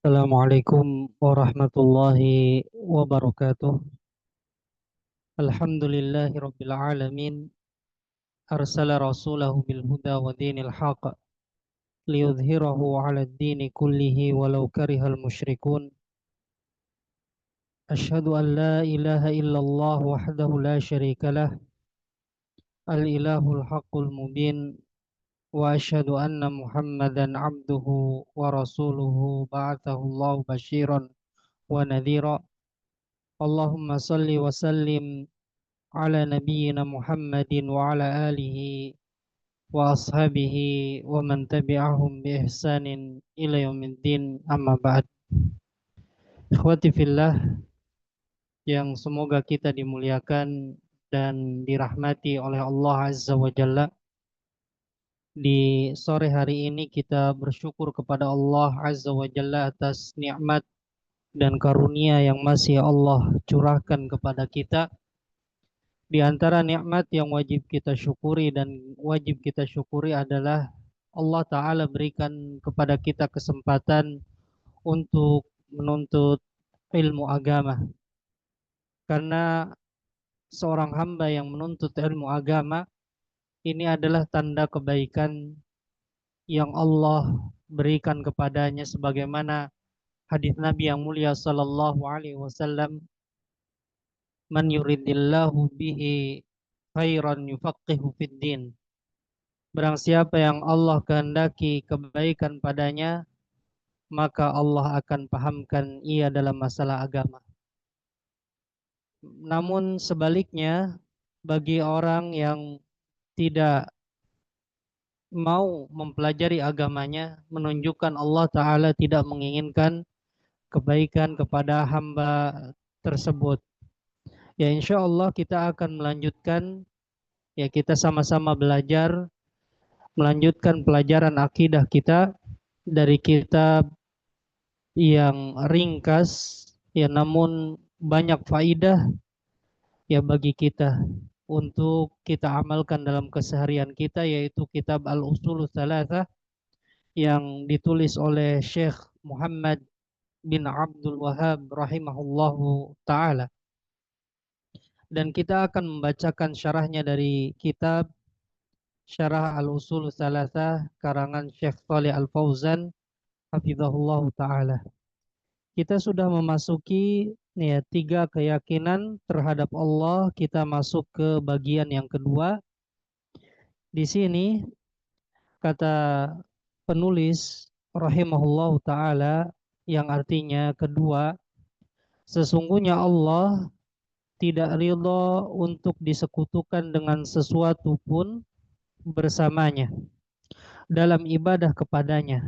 Assalamualaikum warahmatullahi wabarakatuh. Alhamdulillahi rabbil alamin. Arsala rasulahu bil huda wa dinil haq liyudhhirahu 'ala ad-dini kullihi walau karihal musyrikun. Ashhadu an la ilaha illallah wahdahu la syarika lah, al-ilahul haqqul mubin, wa ashhadu anna Muhammadan 'abduhu wa rasuluhu ba'athahu Allah basyiran wa nadhira. Allahumma salli wa sallim ala nabiyyina Muhammadin wa ala alihi wa ashabihi wa man tabi'ahum bi ihsanin ila yaumiddin, amma ba'd. Ikhwati fillah, yang semoga kita dimuliakan dan dirahmati oleh Allah Azza wa Jalla. Di sore hari ini kita bersyukur kepada Allah Azza wa Jalla atas nikmat dan karunia yang masih Allah curahkan kepada kita. Di antara nikmat yang wajib kita syukuri dan wajib kita syukuri adalah Allah Ta'ala berikan kepada kita kesempatan untuk menuntut ilmu agama. Karena seorang hamba yang menuntut ilmu agama ini adalah tanda kebaikan yang Allah berikan kepadanya, sebagaimana hadis Nabi yang mulia sallallahu alaihi wasallam, man yuridillahu bihi khairan yufaqihu fid din. Barang siapa yang Allah kehendaki kebaikan padanya, maka Allah akan pahamkan ia dalam masalah agama. Namun sebaliknya, bagi orang yang tidak mau mempelajari agamanya, menunjukkan Allah Ta'ala tidak menginginkan kebaikan kepada hamba tersebut. Ya, insya Allah kita akan melanjutkan, ya, kita sama-sama belajar, melanjutkan pelajaran akidah kita dari kitab yang ringkas, ya, namun banyak faidah, ya, bagi kita untuk kita amalkan dalam keseharian kita, yaitu kitab Al-Usulul Tsalatsah yang ditulis oleh Syekh Muhammad bin Abdul Wahhab rahimahullahu taala. Dan kita akan membacakan syarahnya dari kitab Syarah Al-Usulul Tsalatsah karangan Syekh Shalih Al-Fauzan hafizahullahu taala. Kita sudah memasuki, ya, 3 keyakinan terhadap Allah. Kita masuk ke bagian yang kedua. Di sini kata penulis rahimahullahu taala yang artinya kedua, sesungguhnya Allah tidak ridha untuk disekutukan dengan sesuatu pun bersamanya dalam ibadah kepadanya,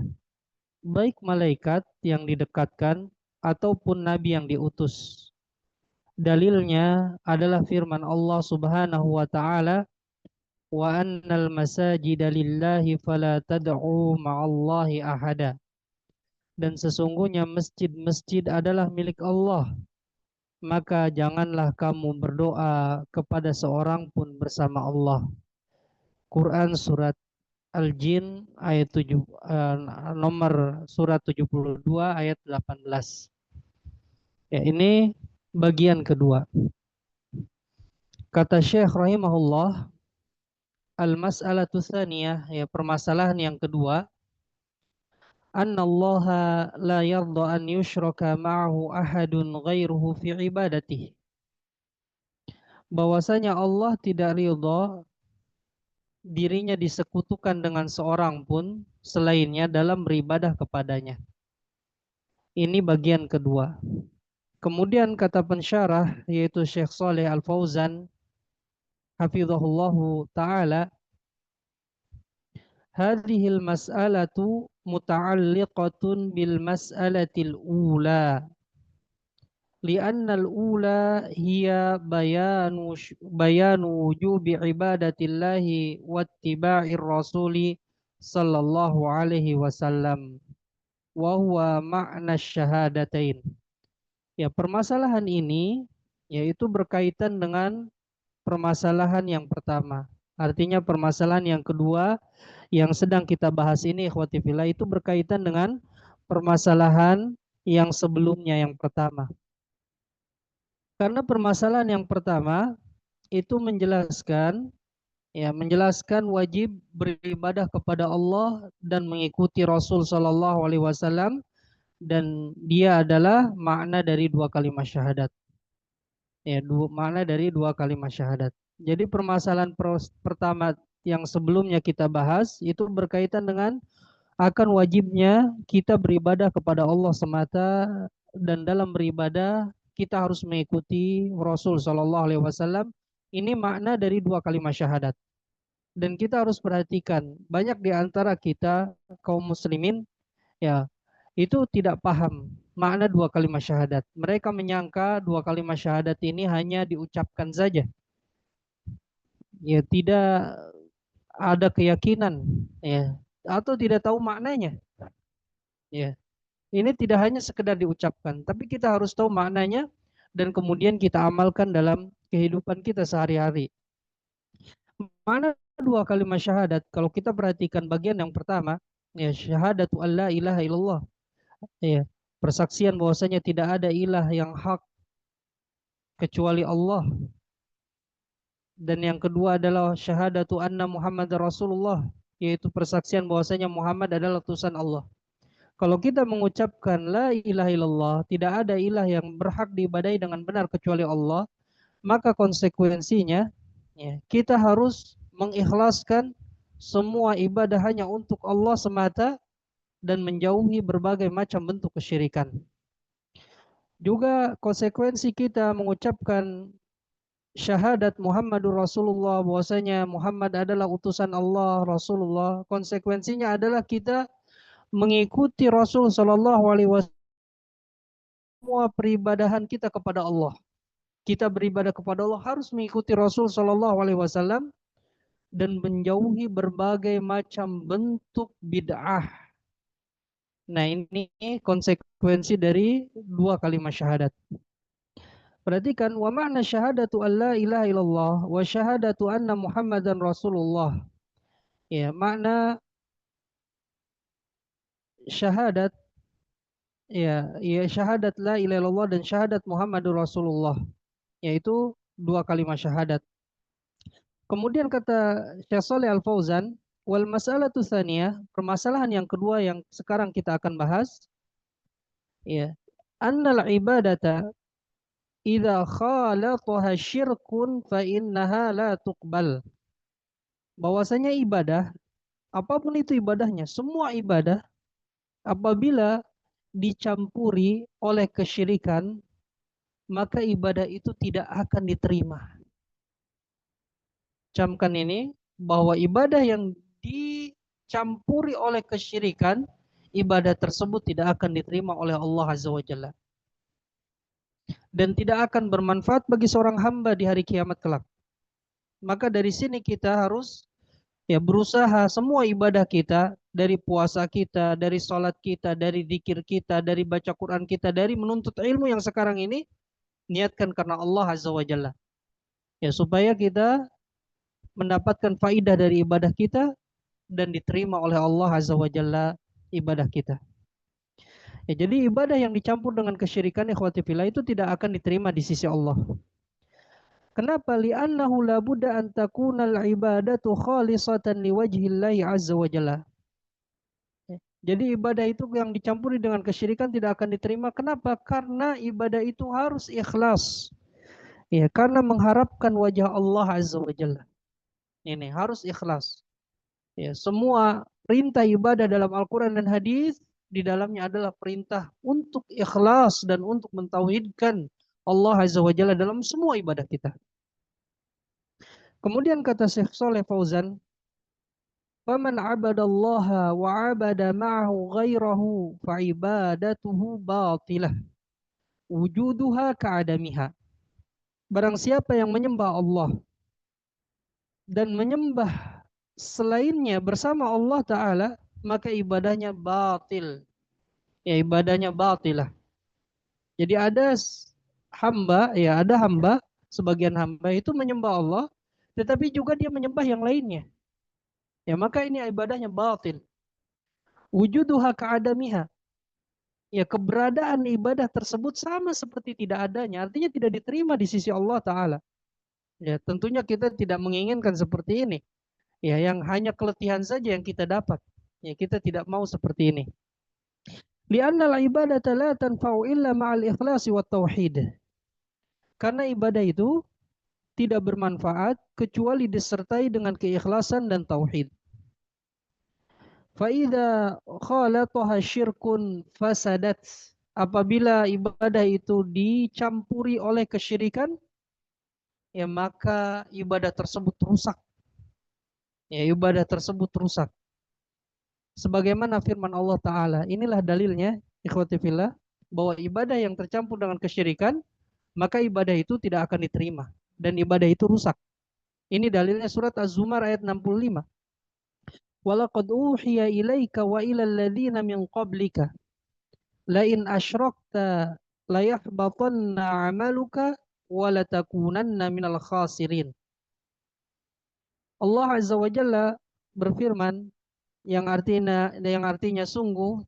baik malaikat yang didekatkan ataupun nabi yang diutus. Dalilnya adalah firman Allah Subhanahu wa taala, wa annal masajida lillahi fala tad'u ma'allahi ahada. Dan sesungguhnya masjid-masjid adalah milik Allah, maka janganlah kamu berdoa kepada seorang pun bersama Allah. Quran surat Al-Jin ayat 7, nomor surat 72 ayat 18. Ya, ini bagian kedua. Kata Syekh rahimahullah, al-mas'alatu tsaniyah, ya, permasalahan yang kedua, annallaha la yardha an yushraka ma'ahu ahadun ghairuhu fi ibadatihi. Bahwasanya Allah tidak ridha dirinya disekutukan dengan seorang pun selainnya dalam beribadah kepadanya. Ini bagian kedua. Kemudian kata pensyarah, yaitu Syekh Shalih Al-Fauzan hafizahullahu taala, hadhil mas'alatu muta'alliqatun bil mas'alatil ula, li'anna al-ula hiya bayanu wujubi ibadatillahi wattiba'ir rasuli sallallahu alaihi wasallam wa huwa ma'na syahadatain. Ya, permasalahan ini yaitu berkaitan dengan permasalahan yang pertama. Artinya permasalahan yang kedua yang sedang kita bahas ini, ikhwati fillah, itu berkaitan dengan permasalahan yang sebelumnya yang pertama. Karena permasalahan yang pertama itu menjelaskan wajib beribadah kepada Allah dan mengikuti Rasul Shallallahu Alaihi Wasallam, dan dia adalah makna dari dua kalimat syahadat. Makna dari dua kalimat syahadat. Jadi permasalahan pertama yang sebelumnya kita bahas itu berkaitan dengan akan wajibnya kita beribadah kepada Allah semata, dan dalam beribadah kita harus mengikuti Rasul Shallallahu Alaihi Wasallam. Ini makna dari dua kalimat syahadat. Dan kita harus perhatikan, banyak di antara kita kaum muslimin ya itu tidak paham makna dua kalimat syahadat. Mereka menyangka dua kalimat syahadat ini hanya diucapkan saja, ya tidak ada keyakinan, ya atau tidak tahu maknanya. Ya, ini tidak hanya sekedar diucapkan, tapi kita harus tahu maknanya dan kemudian kita amalkan dalam kehidupan kita sehari-hari. Mana dua kalimat syahadat? Kalau kita perhatikan bagian yang pertama, ya syahadatu alla ilaha illallah, ya persaksian bahwasanya tidak ada ilah yang hak kecuali Allah. Dan yang kedua adalah syahadatu anna Muhammad Rasulullah, yaitu persaksian bahwasanya Muhammad adalah utusan Allah. Kalau kita mengucapkan la ilaha illallah, tidak ada ilah yang berhak diibadahi dengan benar kecuali Allah, maka konsekuensinya ya, kita harus mengikhlaskan semua ibadah hanya untuk Allah semata dan menjauhi berbagai macam bentuk kesyirikan. Juga konsekuensi kita mengucapkan syahadat Muhammadur Rasulullah, bahwasanya Muhammad adalah utusan Allah, Rasulullah. Konsekuensinya adalah kita mengikuti Rasul Shallallahu Alaihi Wasallam semua peribadahan kita kepada Allah. Kita beribadah kepada Allah harus mengikuti Rasul Shallallahu Alaihi Wasallam dan menjauhi berbagai macam bentuk bid'ah. Nah, ini konsekuensi dari dua kalimat syahadat. Perhatikan, wa makna syahadatu an la ilaha illallah wa syahadatu anna Muhammadan Rasulullah. Ya, makna syahadat syahadat la ilaha illallah dan syahadat Muhammadur Rasulullah, yaitu dua kalimat syahadat. Kemudian kata Syekh Shalih Al Fauzan, wal mas'alatu tsaniyah, permasalahan yang kedua yang sekarang kita akan bahas, ya, annal ibadata idza khalataha syirkun fa innaha la tuqbal. Bahwasanya ibadah, apapun itu ibadahnya, semua ibadah apabila dicampuri oleh kesyirikan, maka ibadah itu tidak akan diterima. Camkan ini, bahwa ibadah yang dicampuri oleh kesyirikan, ibadah tersebut tidak akan diterima oleh Allah Azza wa Jalla dan tidak akan bermanfaat bagi seorang hamba di hari kiamat kelak. Maka dari sini kita harus berusaha semua ibadah kita, dari puasa kita, dari sholat kita, dari zikir kita, dari baca Quran kita, dari menuntut ilmu yang sekarang ini, niatkan karena Allah Azza wa Jalla. Ya, supaya kita mendapatkan faidah dari ibadah kita dan diterima oleh Allah Azza wa Jalla ibadah kita. Ya, jadi ibadah yang dicampur dengan kesyirikan, ikhwati fillah, itu tidak akan diterima di sisi Allah. Kenapa? Li'annahu la budda an takuna al-ibadatu khalisatan liwajhillahi azza wa jalla. Jadi ibadah itu yang dicampuri dengan kesyirikan tidak akan diterima. Kenapa? Karena ibadah itu harus ikhlas. Ya, karena mengharapkan wajah Allah azza wa jalla. Ini harus ikhlas. Ya, semua perintah ibadah dalam Al-Quran dan hadis di dalamnya adalah perintah untuk ikhlas dan untuk mentauhidkan Allah azza wa jalla dalam semua ibadah kita. Kemudian kata Syekh Shalih Fauzan, "Faman 'abadallaha wa 'abada ma'ahu ghairahu fa ibadatuhu batilah. Wujuduha ka'adamiha." Barang siapa yang menyembah Allah dan menyembah selainnya bersama Allah Ta'ala, maka ibadahnya batil. Ya, ibadahnya batilah. Jadi ada hamba, sebagian hamba itu menyembah Allah, tetapi juga dia menyembah yang lainnya. Ya, maka ini ibadahnya batil. Wujuduha ka'adamiha. ya keberadaan ibadah tersebut sama seperti tidak adanya, artinya tidak diterima di sisi Allah Ta'ala. Ya, tentunya kita tidak menginginkan seperti ini. Ya, yang hanya keletihan saja yang kita dapat. Ya, kita tidak mau seperti ini. Li'anna al-ibadata la tanfa'u illa ma'al ikhlasi wa tauhid. Karena ibadah itu tidak bermanfaat kecuali disertai dengan keikhlasan dan tauhid. Fa'idha khalataha syirkun fasadat. Apabila ibadah itu dicampuri oleh kesyirikan, ya maka ibadah tersebut rusak. Ya, ibadah tersebut rusak. Sebagaimana firman Allah Ta'ala, inilah dalilnya, ikhwati fillah, bahwa ibadah yang tercampur dengan kesyirikan, maka ibadah itu tidak akan diterima. Dan ibadah itu rusak. Ini dalilnya surat Az-Zumar ayat 65. Walaqad uhiya ilaika wa ilal ladzina min qablika la in asyrakta la yahbatanna 'amaluka wa la takunanna minal khasirin. Allah Azza wa Jalla berfirman yang artinya sungguh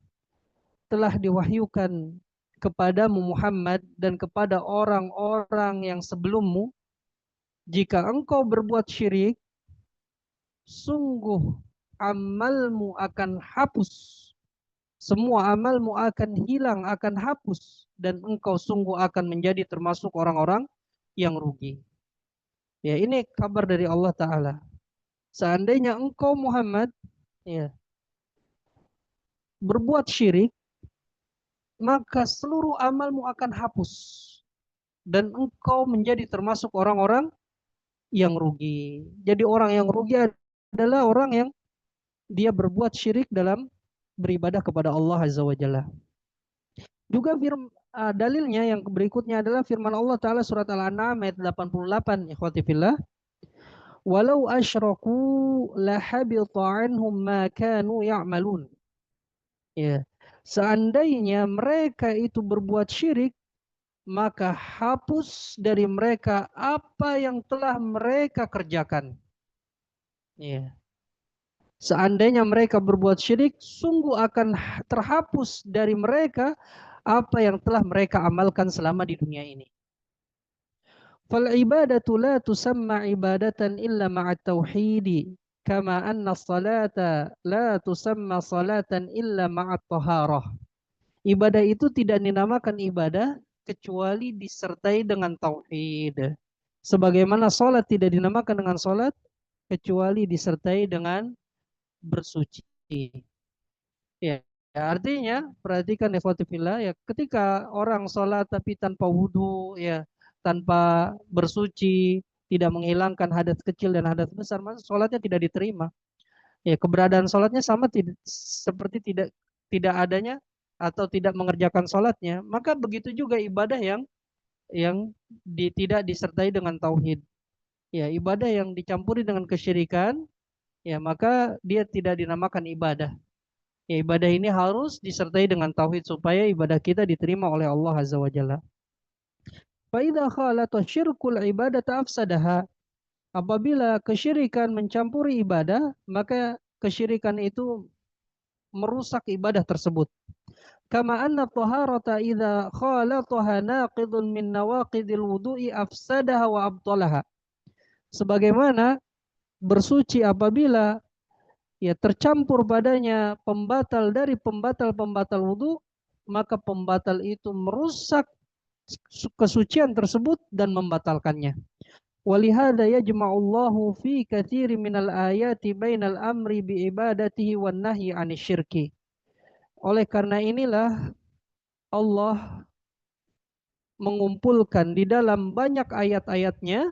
telah diwahyukan kepadamu Muhammad dan kepada orang-orang yang sebelummu, jika engkau berbuat syirik, sungguh amalmu akan hapus. Semua amalmu akan hilang, akan hapus. Dan engkau sungguh akan menjadi termasuk orang-orang yang rugi. Ya, ini kabar dari Allah Ta'ala. Seandainya engkau Muhammad ya, berbuat syirik, maka seluruh amalmu akan hapus. Dan engkau menjadi termasuk orang-orang yang rugi. Jadi orang yang rugi adalah orang yang dia berbuat syirik dalam beribadah kepada Allah Azza wa Jalla. Juga dalilnya yang berikutnya adalah firman Allah Ta'ala surat Al-An'am ayat 88. Ikhwati fillah. Walau asyraku lahabita anhum ma kanu ya'malun. Ya. Seandainya mereka itu berbuat syirik, maka hapus dari mereka apa yang telah mereka kerjakan. Ya. Seandainya mereka berbuat syirik, sungguh akan terhapus dari mereka apa yang telah mereka amalkan selama di dunia ini. Fal ibadatu la tusamma ibadatan illa ma'at tauhidi, kama anna salata la tusamma salatan illa ma'at taharah. Ibadah itu tidak dinamakan ibadah kecuali disertai dengan tauhid. Sebagaimana salat tidak dinamakan dengan salat kecuali disertai dengan bersuci. Ya, artinya perhatikan ikhwatifillah ya, ketika orang sholat tapi tanpa wudhu ya, tanpa bersuci, tidak menghilangkan hadas kecil dan hadas besar, maka sholatnya tidak diterima. Ya, keberadaan sholatnya sama seperti tidak adanya atau tidak mengerjakan sholatnya. Maka begitu juga ibadah yang tidak disertai dengan tauhid. Ya, ibadah yang dicampuri dengan kesyirikan, ya maka dia tidak dinamakan ibadah. Ya, ibadah ini harus disertai dengan tauhid supaya ibadah kita diterima oleh Allah Azza wa Jalla. Fa idza khalata syirkul ibadata afsadaha. Apabila kesyirikan mencampuri ibadah, maka kesyirikan itu merusak ibadah tersebut. Kama anna taharata idza khalataha naqidun min nawaqidil wudu'i afsadaha wa abtalaha. Sebagaimana bersuci apabila ya tercampur padanya pembatal dari pembatal-pembatal wudhu, maka pembatal itu merusak kesucian tersebut dan membatalkannya. Walihada yajma'ullahu fi katsiri minal ayati bainal amri bi ibadatihi wan nahyi 'anisyirki. Oleh karena inilah Allah mengumpulkan di dalam banyak ayat-ayatnya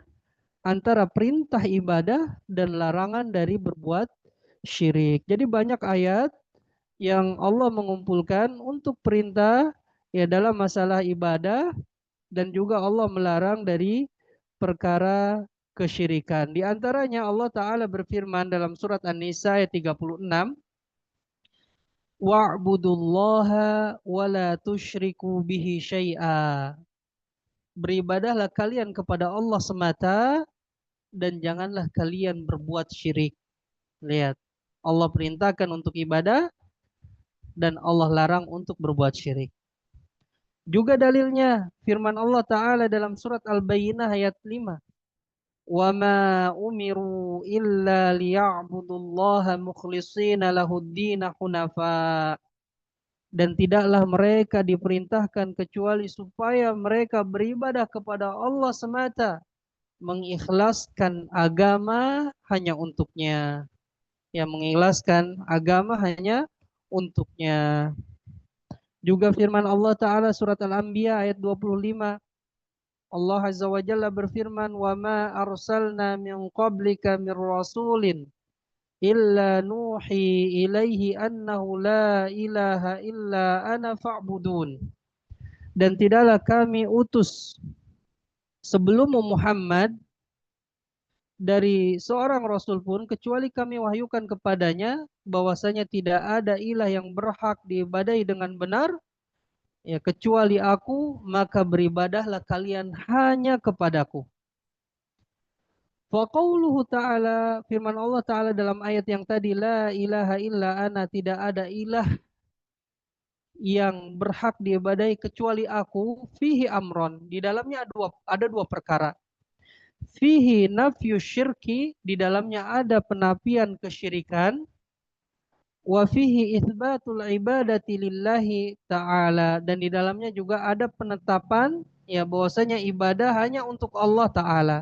antara perintah ibadah dan larangan dari berbuat syirik. Jadi banyak ayat yang Allah mengumpulkan untuk perintah ya dalam masalah ibadah dan juga Allah melarang dari perkara kesyirikan. Di antaranya Allah Ta'ala berfirman dalam surat An-Nisa ayat 36, wa'budullaha wa la tusyriku bihi syai'a. Beribadahlah kalian kepada Allah semata dan janganlah kalian berbuat syirik. Lihat, Allah perintahkan untuk ibadah dan Allah larang untuk berbuat syirik. Juga dalilnya firman Allah Ta'ala dalam surat Al-Bayyinah ayat 5. Wa ma umiru illa liya'budullaha mukhlishina lahuddina hunafa. Dan tidaklah mereka diperintahkan kecuali supaya mereka beribadah kepada Allah semata, mengikhlaskan agama hanya untuknya. Ya, mengikhlaskan agama hanya untuknya. Juga firman Allah Ta'ala surat Al-Anbiya ayat 25. Allah Azza wa Jalla berfirman, "Wa ma arsalna min qablika min rasulin illa nuhi ilaihi annahu la ilaha illa ana fa'budun." Dan tidaklah kami utus sebelum Muhammad dari seorang rasul pun kecuali kami wahyukan kepadanya bahwasanya tidak ada ilah yang berhak diibadahi dengan benar ya kecuali aku, maka beribadahlah kalian hanya kepadaku. Faqauluhu ta'ala, firman Allah Ta'ala dalam ayat yang tadi, la ilaha illa ana, tidak ada ilah yang berhak diibadahi kecuali aku, fihi amron, di dalamnya ada dua perkara. Fihi nafyu syirki, di dalamnya ada penafian kesyirikan. Wa fihi itsbatul ibadati lillahi ta'ala, dan di dalamnya juga ada penetapan ya bahwasanya ibadah hanya untuk Allah Ta'ala.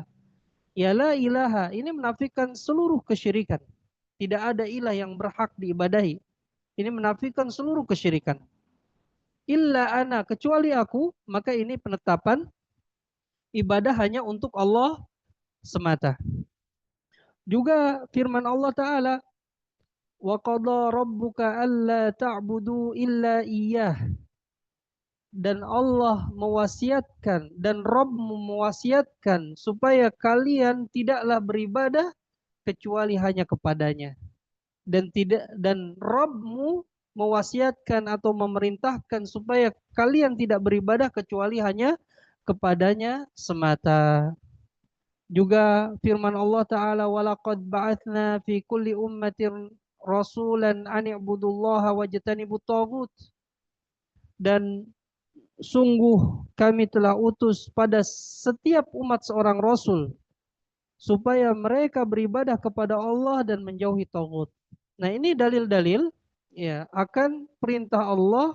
Ya la ilaha, ini menafikan seluruh kesyirikan. Tidak ada ilah yang berhak diibadahi. Ini menafikan seluruh kesyirikan. Illa ana, kecuali aku, maka ini penetapan ibadah hanya untuk Allah semata. Juga firman Allah Ta'ala, wa qadha rabbuka alla ta'budu illa iyyah. Dan Allah mewasiatkan dan Rabbmu mewasiatkan supaya kalian tidaklah beribadah kecuali hanya kepadanya. Dan Rabbmu mewasiatkan atau memerintahkan supaya kalian tidak beribadah kecuali hanya kepadanya semata. Juga firman Allah Ta'ala, walaqad ba'athna fi kulli ummatin rasulan an i'budullaha wajtanibut taghut. Dan sungguh kami telah utus pada setiap umat seorang rasul supaya mereka beribadah kepada Allah dan menjauhi taghut. Nah, ini dalil-dalil ya akan perintah Allah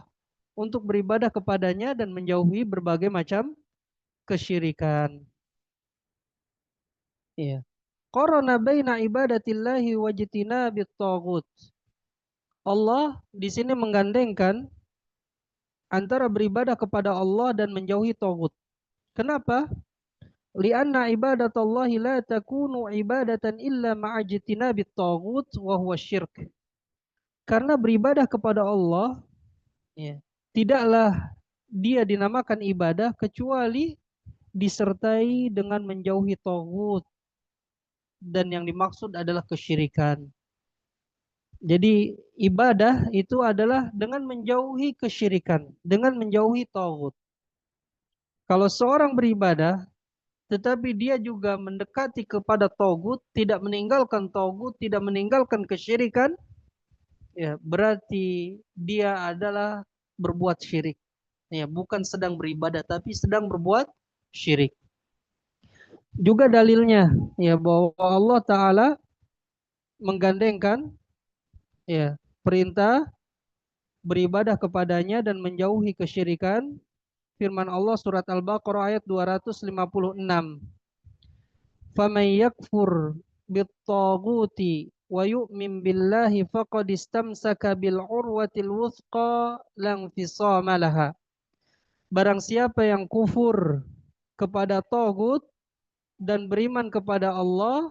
untuk beribadah kepadanya dan menjauhi berbagai macam kesyirikan. Ya. Qarana baina ibadatillahi wajtinabit taghut. Allah di sini menggandengkan antara beribadah kepada Allah dan menjauhi taghut. Kenapa? Lianna ibadatallahi la takunu ibadatan illa ma'ajtinabit taghut wa huwa syirk. Karena beribadah kepada Allah ya, tidaklah dia dinamakan ibadah kecuali disertai dengan menjauhi taghut, dan yang dimaksud adalah kesyirikan. Jadi ibadah itu adalah dengan menjauhi kesyirikan, dengan menjauhi taghut. Kalau seorang beribadah tetapi dia juga mendekati kepada taghut, tidak meninggalkan taghut, tidak meninggalkan kesyirikan, ya berarti dia adalah berbuat syirik. Ya, bukan sedang beribadah tapi sedang berbuat syirik. Juga dalilnya ya bahwa Allah Ta'ala menggandengkan ya perintah beribadah kepadanya dan menjauhi kesyirikan. Firman Allah surat Al-Baqarah ayat 256. Faman yakfur bit-taghuti wa yu'min billahi faqad istamsaka bil urwatil wuthqa lang fisama laha. Barang siapa yang kufur kepada tagut dan beriman kepada Allah,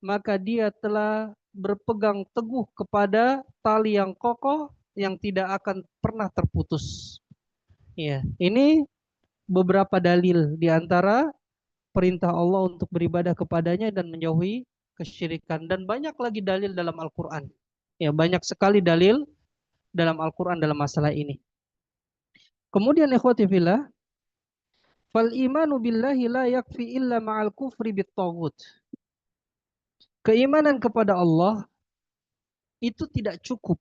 maka dia telah berpegang teguh kepada tali yang kokoh yang tidak akan pernah terputus. Ya, ini beberapa dalil di antara perintah Allah untuk beribadah kepadanya dan menjauhi kesyirikan, dan banyak lagi dalil dalam Al-Qur'an. Ya, banyak sekali dalil dalam Al-Qur'an dalam masalah ini. Kemudian ikhwati fillah, fal imanu billahi la yakfi illa ma'al kufri bit taghut. Keimanan kepada Allah itu tidak cukup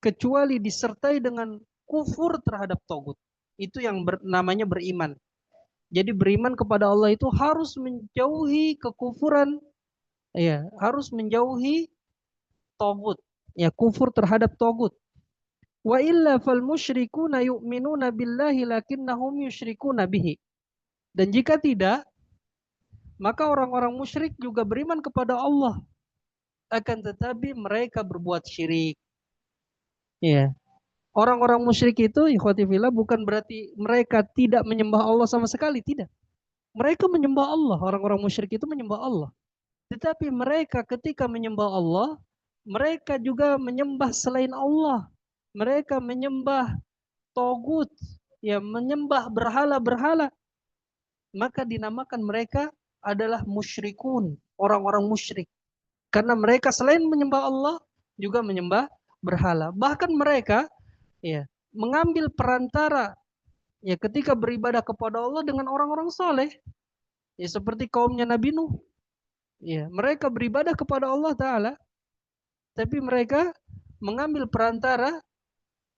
kecuali disertai dengan kufur terhadap tagut. Itu yang namanya beriman. Jadi beriman kepada Allah itu harus menjauhi kekufuran, ya, harus menjauhi togut, ya, kufur terhadap togut. Wa illa fal musyrikuna yu'minuna billahi lakinnahum yusyrikuna bihi. Dan jika tidak, maka orang-orang musyrik juga beriman kepada Allah, akan tetapi mereka berbuat syirik. Ya. Orang-orang musyrik itu ikhwati fillah bukan berarti mereka tidak menyembah Allah sama sekali, tidak. Mereka menyembah Allah, orang-orang musyrik itu menyembah Allah. Tetapi mereka ketika menyembah Allah, mereka juga menyembah selain Allah. Mereka menyembah togut, ya, menyembah berhala-berhala. Maka dinamakan mereka adalah musyrikun, orang-orang musyrik. Karena mereka selain menyembah Allah, juga menyembah berhala. Bahkan mereka, ya, mengambil perantara, ya, ketika beribadah kepada Allah dengan orang-orang soleh, ya, seperti kaumnya Nabi Nuh. Ya, mereka beribadah kepada Allah Ta'ala, tapi mereka mengambil perantara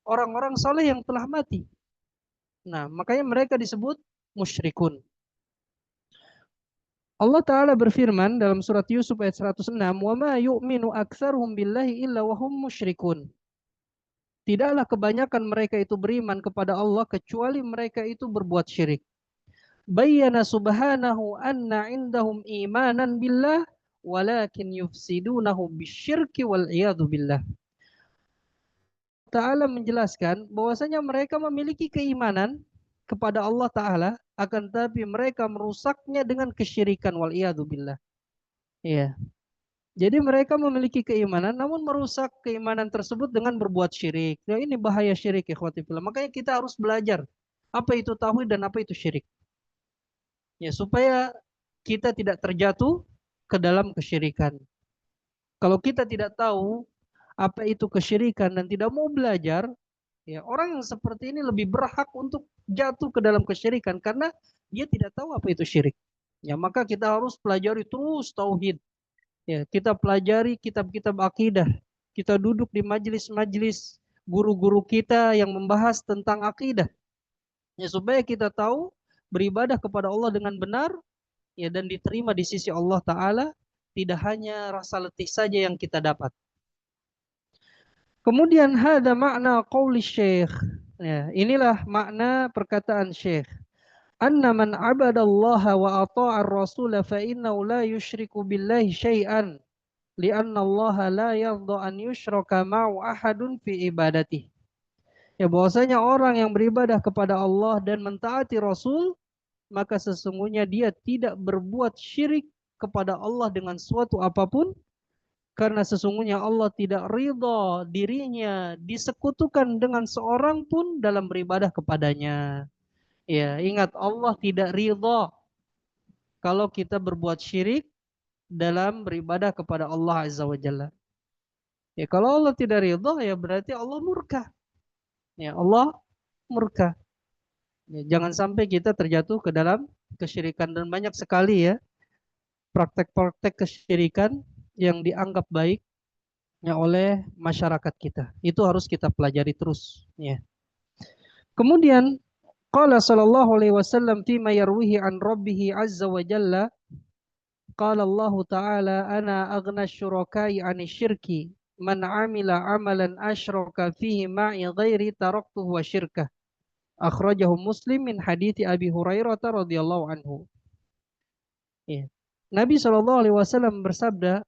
orang-orang soleh yang telah mati. Nah, makanya mereka disebut musyrikun. Allah Ta'ala berfirman dalam surat Yusuf ayat 106, وَمَا يُؤْمِنُ أَكْثَرُهُمْ بِاللَّهِ إِلَّا وَهُمْ مُشْرِكُونَ. Tidaklah kebanyakan mereka itu beriman kepada Allah kecuali mereka itu berbuat syirik. Bayyana subhanahu anna indahum imanan billah walakin yufsidunahu bisyirki wal iyadu billah. Ta'ala menjelaskan bahwasanya mereka memiliki keimanan kepada Allah Ta'ala, akan tapi mereka merusaknya dengan kesyirikan wal iyadu billah. Iya. Jadi mereka memiliki keimanan namun merusak keimanan tersebut dengan berbuat syirik. Ya, ini bahaya syirik, ikhwati fillah. Makanya kita harus belajar apa itu tauhid dan apa itu syirik. Ya, supaya kita tidak terjatuh ke dalam kesyirikan. Kalau kita tidak tahu apa itu kesyirikan dan tidak mau belajar, ya, orang yang seperti ini lebih berhak untuk jatuh ke dalam kesyirikan karena dia tidak tahu apa itu syirik. Ya, maka kita harus pelajari terus tauhid. Ya, kita pelajari kitab-kitab akidah. Kita duduk di majelis-majelis guru-guru kita yang membahas tentang akidah. Ya, supaya kita tahu beribadah kepada Allah dengan benar, ya, dan diterima di sisi Allah Ta'ala, tidak hanya rasa letih saja yang kita dapat. Kemudian hada makna qauli syekh. Ya, inilah makna perkataan syekh. Anna man abadallaha wa ata'a ar-rasul fa innahu la yusyriku billahi syai'an li'anna Allah la yardha an yushraka ma'u ahadun fi ibadatihi. Ya, bahwasanya orang yang beribadah kepada Allah dan mentaati Rasul, maka sesungguhnya dia tidak berbuat syirik kepada Allah dengan suatu apapun, karena sesungguhnya Allah tidak ridha dirinya disekutukan dengan seorang pun dalam beribadah kepadanya. Ya, ingat Allah tidak ridha kalau kita berbuat syirik dalam beribadah kepada Allah Azza wa Jalla. Ya, kalau Allah tidak ridha, ya berarti Allah murka. Ya, Allah murka. Ya, jangan sampai kita terjatuh ke dalam kesyirikan, dan banyak sekali ya praktek-praktek kesyirikan yang dianggap baik ya oleh masyarakat kita. Itu harus kita pelajari terus, ya. Kemudian qala sallallahu alaihi wasallam fi ma yarwihi an rabbih azza wa jalla, qala Allah ta'ala ana aghna syuraka'i 'ani syirki man 'amila 'amalan asyraka fihi ma'i ghairi taraktuhu wa syirkah. Akhrajahu Muslim min hadithi Abi Hurairah radhiyallahu anhu. Ya. Nabi Shallallahu alaihi wasallam bersabda,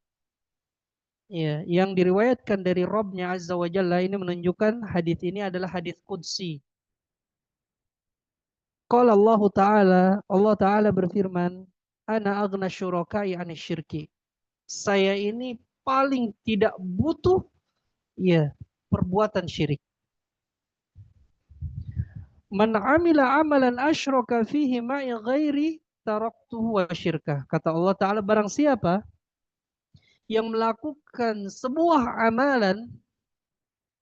ya, yang diriwayatkan dari Rabb-Nya Azza wa Jalla, ini menunjukkan hadis ini adalah hadis qudsi. Qala Allah Ta'ala berfirman, ana aghna syuraka'i 'ani syirki. Saya ini paling tidak butuh, ya, perbuatan syirik. Man amila amalan asyraka fihi ma'i ghairi taraktuhu wa syirkah. Kata Allah Ta'ala, barang siapa yang melakukan sebuah amalan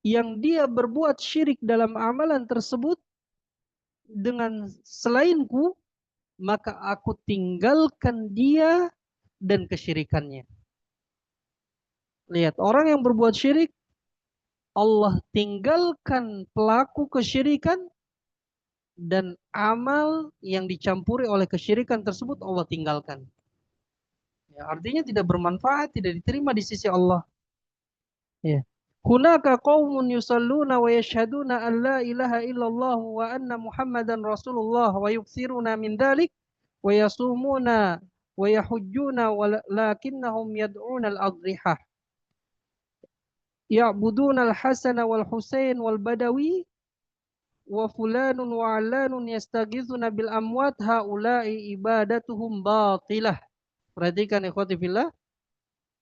yang dia berbuat syirik dalam amalan tersebut dengan selainku, maka aku tinggalkan dia dan kesyirikannya. Lihat, orang yang berbuat syirik, Allah tinggalkan pelaku kesyirikan dan amal yang dicampuri oleh kesyirikan tersebut Allah tinggalkan. Ya, artinya tidak bermanfaat, tidak diterima di sisi Allah. Ya. Hunaka qaumun yusalluna wa yashhaduna an la ilaha illallah wa anna Muhammadan Rasulullah wa yukthiruna min dhalik wa yasumuna wa yahujjuna walakinnahum yad'una al-adrihah ya'buduna al-Hasan wal Husain wal Badawi wa fulanun wa alanun yastaghithuna bil amwat haula'i ibadatuhum batilah. Perhatikan ikhwati fillah.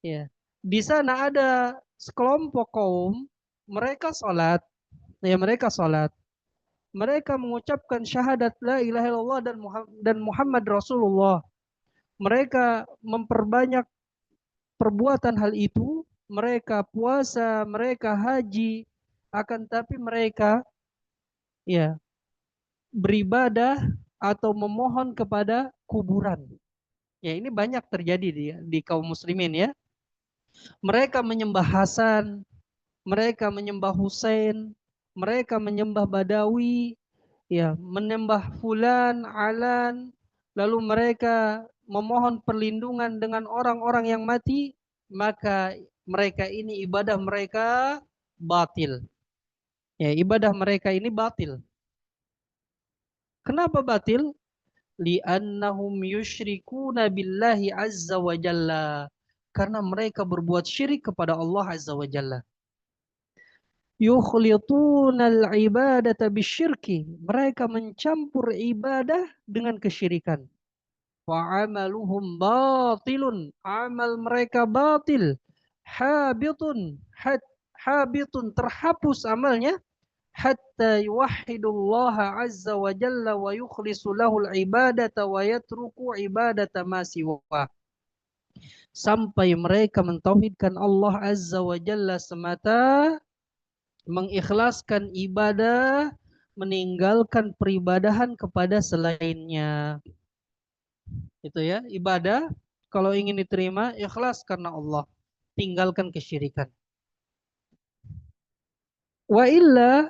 Ya. Di sana ada sekelompok kaum, mereka salat, ya mereka salat. Mereka mengucapkan syahadat la ilaha illallah dan Muhammad Rasulullah. Mereka memperbanyak perbuatan hal itu, mereka puasa, mereka haji, akan tapi mereka ya beribadah atau memohon kepada kuburan. Ya ini banyak terjadi di kaum muslimin ya. Mereka menyembah Hasan, mereka menyembah Husain, mereka menyembah Badawi, ya, menyembah Fulan, Alan, lalu mereka memohon perlindungan dengan orang-orang yang mati, maka mereka ini ibadah mereka batil. Ya, ibadah mereka ini batil. Kenapa batil? Li'annahum yusyrikuna billahi azza wa jalla. Karena mereka berbuat syirik kepada Allah azza wa jalla. Yukhlituna al-ibadata bisyirki. Mereka mencampur ibadah dengan kesyirikan. Wa amaluhum batilun. Amal mereka batil. Habitun. Habitun. Terhapus amalnya. Hatta yuwahidullaha azza wa jalla wa yukhlisu lahul ibadata wa yatruku ibadata ma siwa. Sampai mereka mentauhidkan Allah azza wa jalla semata, mengikhlaskan ibadah, meninggalkan peribadahan kepada selainnya. Itu ya, ibadah kalau ingin diterima ikhlas karena Allah, tinggalkan kesyirikan. Wa illa,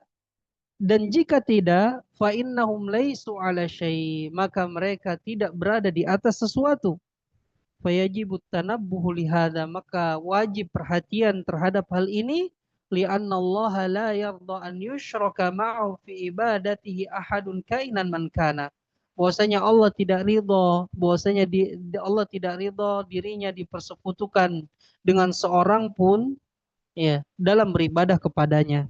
dan jika tidak, fa innahum laisu ala syai, maka mereka tidak berada di atas sesuatu. Fayajibut tanabbuhu lihada, maka wajib perhatian terhadap hal ini, li'anna Allah la yarda an yushraka ma'ahu fi ibadatihi ahadun kainan man kana. Bahwasanya Allah tidak ridha, bahwasanya Allah tidak ridha dirinya dipersekutukan dengan seorang pun ya dalam beribadah kepadanya.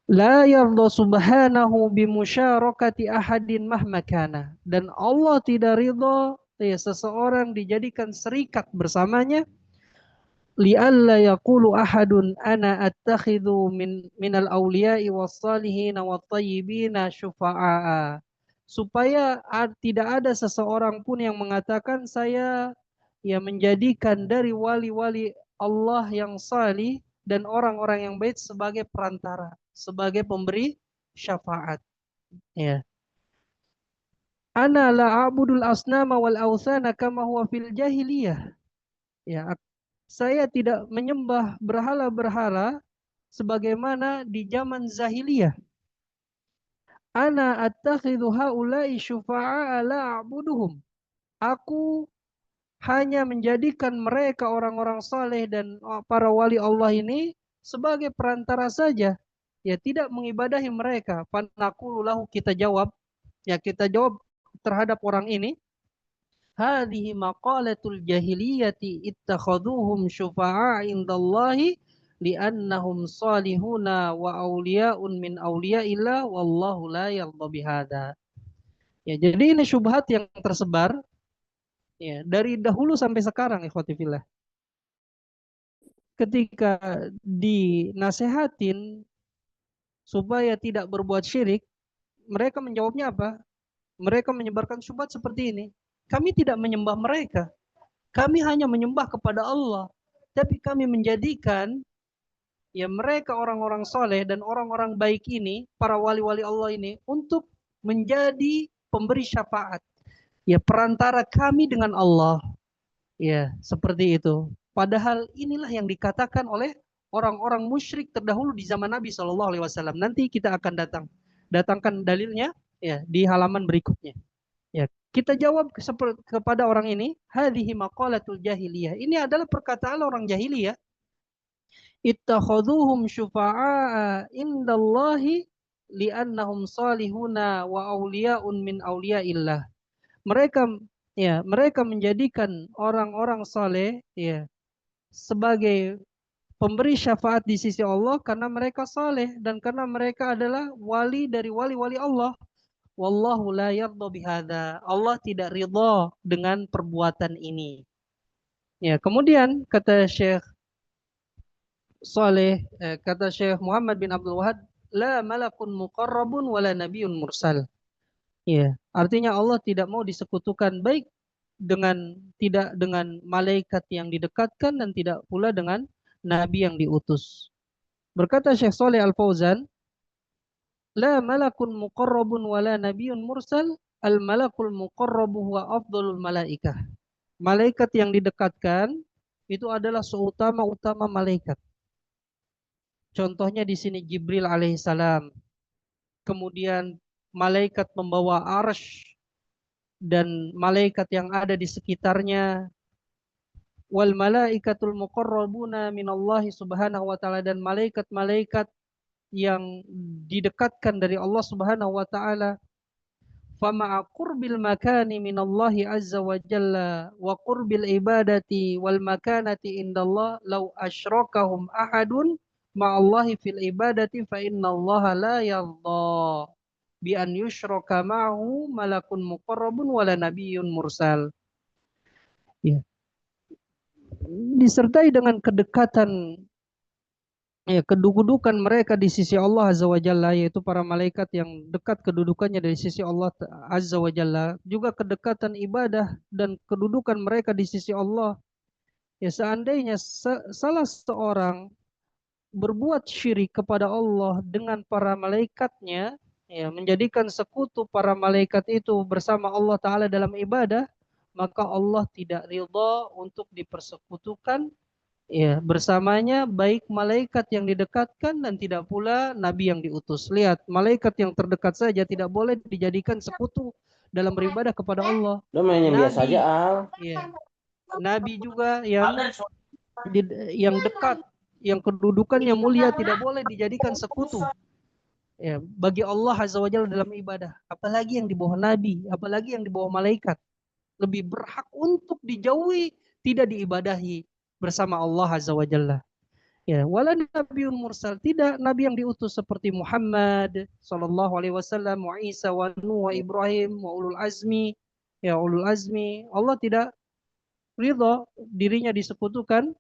La yarda subhanahu bimusyarakati ahadin mahma kana, dan Allah tidak ridha ya seseorang dijadikan serikat bersamanya, li'alla yaqulu ahadun ana attakhidhu minal awliya'i was salihin wat tayyibin syufa'a, supaya tidak ada seseorang pun yang mengatakan saya ya menjadikan dari wali-wali Allah yang salih dan orang-orang yang baik sebagai perantara, sebagai pemberi syafaat. Ya. Ana la a'budul asnama wal awthana kama huwa fil jahiliyah. Ya, saya tidak menyembah berhala-berhala sebagaimana di zaman zahiliyah. Ana attakhidhu haula'i syufa'a la a'buduhum. Aku hanya menjadikan mereka orang-orang saleh dan para wali Allah ini sebagai perantara saja. Ya tidak mengibadahi mereka. Fanaqulu lahu, kita jawab. Ya kita jawab terhadap orang ini. Hadhihi maqalatul jahiliyati ittakhaduhum syufa'a indallahi li'annahum salihuna wa awliya'un min awliya'illah wallahu la yarda bihada. Ya, jadi ini syubhat yang tersebar ya dari dahulu sampai sekarang ikhwati fillah. Ketika dinasehatin supaya tidak berbuat syirik, mereka menjawabnya apa? Mereka menyebarkan syubhat seperti ini. Kami tidak menyembah mereka. Kami hanya menyembah kepada Allah. Tapi kami menjadikan ya mereka orang-orang soleh dan orang-orang baik ini, para wali-wali Allah ini, untuk menjadi pemberi syafaat. Ya perantara kami dengan Allah. Ya seperti itu. Padahal inilah yang dikatakan oleh orang-orang musyrik terdahulu di zaman Nabi SAW. Nanti kita akan datangkan dalilnya. ya di halaman berikutnya. Ya, kita jawab kepada orang ini, hadhihi maqalatul jahiliyah. Ini adalah perkataan orang jahiliyah. Ittakhaduhum syufa'a indallahi li'annahum salihuna wa awliya'un min awliya'illah. Mereka mereka menjadikan orang-orang saleh sebagai pemberi syafaat di sisi Allah karena mereka saleh dan karena mereka adalah wali dari wali-wali Allah. Wallahu la yardha bihadza. Allah tidak ridha dengan perbuatan ini. Ya, kemudian kata Syekh kata Syekh Muhammad bin Abdul Wahab, la malakun muqarrabun wala nabiyyun mursal. Ya, artinya Allah tidak mau disekutukan baik tidak dengan malaikat yang didekatkan dan tidak pula dengan nabi yang diutus. Berkata Syekh Saleh Al-Fauzan, la malakun muqarrabun wala nabiyyun mursal, al malakul muqarrabu huwa afdalul malaikah. Malaikat yang didekatkan itu adalah seutama-utama malaikat. Contohnya di sini Jibril alaihissalam. Kemudian malaikat membawa arsy dan malaikat yang ada di sekitarnya. Wal malaikatul muqarrabuna minallahi subhanahu wa ta'ala, dan malaikat-malaikat yang didekatkan dari Allah subhanahu wa ta'ala. Fama'a qurbil makani minallahi azza wa jalla wa qurbil ibadati wal makanati indallah law asyrakahum ahadun ma'allahi fil ibadati fa innallaha la yardha bi an yushraka ma'ahu malakun muqarrabun wala nabiyyun mursal. Ya. Disertai dengan kedekatan kedudukan mereka di sisi Allah Azza wa Jalla, yaitu para malaikat yang dekat kedudukannya dari sisi Allah Azza wa Jalla, juga kedekatan ibadah dan kedudukan mereka di sisi Allah. Ya, seandainya salah seorang berbuat syirik kepada Allah dengan para malaikatnya, ya, menjadikan sekutu para malaikat itu bersama Allah Ta'ala dalam ibadah, maka Allah tidak ridha untuk dipersekutukan bersamanya baik malaikat yang didekatkan dan tidak pula nabi yang diutus. Lihat, malaikat yang terdekat saja tidak boleh dijadikan sekutu dalam beribadah kepada Allah. Biasa aja, Al. Nabi juga yang dekat, yang kedudukannya mulia tidak boleh dijadikan sekutu bagi Allah Azza wa Jalla dalam ibadah. Apalagi yang di bawah nabi, apalagi yang di bawah malaikat. Lebih berhak untuk dijauhi, tidak diibadahi bersama Allah Azza wa Jalla. Ya, wala nabiyyun mursal, tidak nabi yang diutus seperti Muhammad sallallahu alaihi wasallam, wa Isa, wa Nuh, wa Ibrahim, wa ulul azmi. Ya, ulul azmi, Allah tidak ridha dirinya disekutukan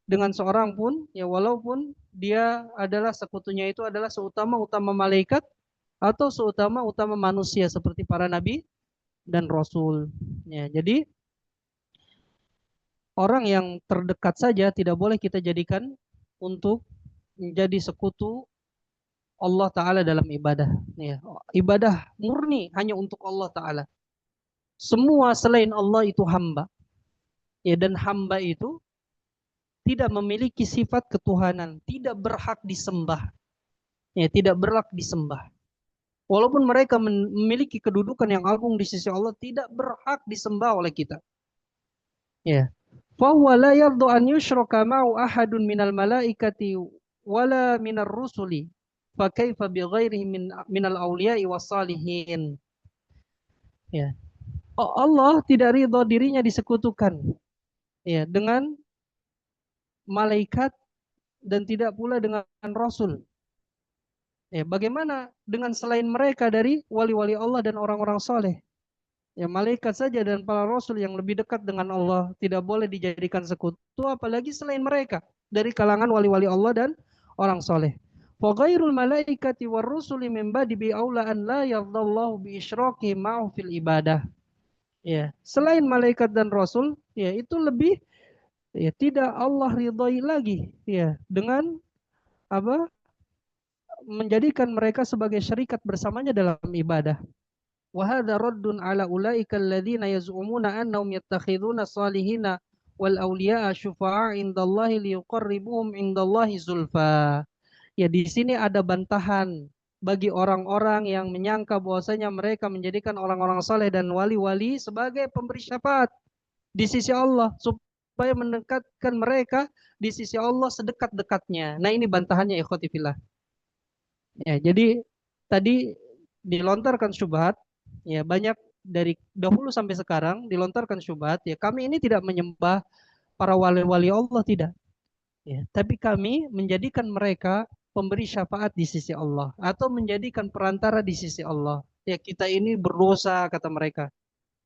dengan seorang pun, walaupun dia adalah sekutunya itu adalah seutama-utama malaikat atau seutama-utama manusia seperti para nabi dan rasul. Jadi orang yang terdekat saja tidak boleh kita jadikan untuk menjadi sekutu Allah Ta'ala dalam ibadah. Ibadah murni hanya untuk Allah Ta'ala. Semua selain Allah itu hamba. Dan hamba itu tidak memiliki sifat ketuhanan, tidak berhak disembah. Tidak berhak disembah. Walaupun mereka memiliki kedudukan yang agung di sisi Allah, tidak berhak disembah oleh kita. Fahuwa la yardu an yushraka ma'u ahadun minal malaikati wala minar rusuli. Fa kaifa bi ghairihi minal awliya'i wassalihin. Allah tidak ridha dirinya disekutukan dengan malaikat dan tidak pula dengan rasul. Bagaimana dengan selain mereka dari wali-wali Allah dan orang-orang soleh? Malaikat saja dan para rasul yang lebih dekat dengan Allah tidak boleh dijadikan sekutu, apalagi selain mereka dari kalangan wali-wali Allah dan orang soleh. Fa ghairul malaikati war rusuli min ba'di bi aula an la yardallahu bi isyraki ma'hu fil ibadah. Selain malaikat dan rasul, itu lebih tidak Allah ridhai lagi dengan menjadikan mereka sebagai syarikat bersamanya dalam ibadah. Wa hadza raddun ala ulaika alladziina yaz'umuna annahum yattakhiduna salihina wal awliya'a syufa'a indallahi liyuqarribuhum indallahi zulfa. Di sini ada bantahan bagi orang-orang yang menyangka bahwasanya mereka menjadikan orang-orang saleh dan wali-wali sebagai pemberi syafaat di sisi Allah supaya mendekatkan mereka di sisi Allah sedekat-dekatnya. Nah, ini bantahannya ikhwati fillah. Ya, jadi tadi dilontarkan syubhat, ya banyak dari dahulu sampai sekarang dilontarkan syubhat, ya kami ini tidak menyembah para wali-wali Allah, tidak. Ya, tapi kami menjadikan mereka pemberi syafaat di sisi Allah atau menjadikan perantara di sisi Allah. Ya, kita ini berdosa kata mereka.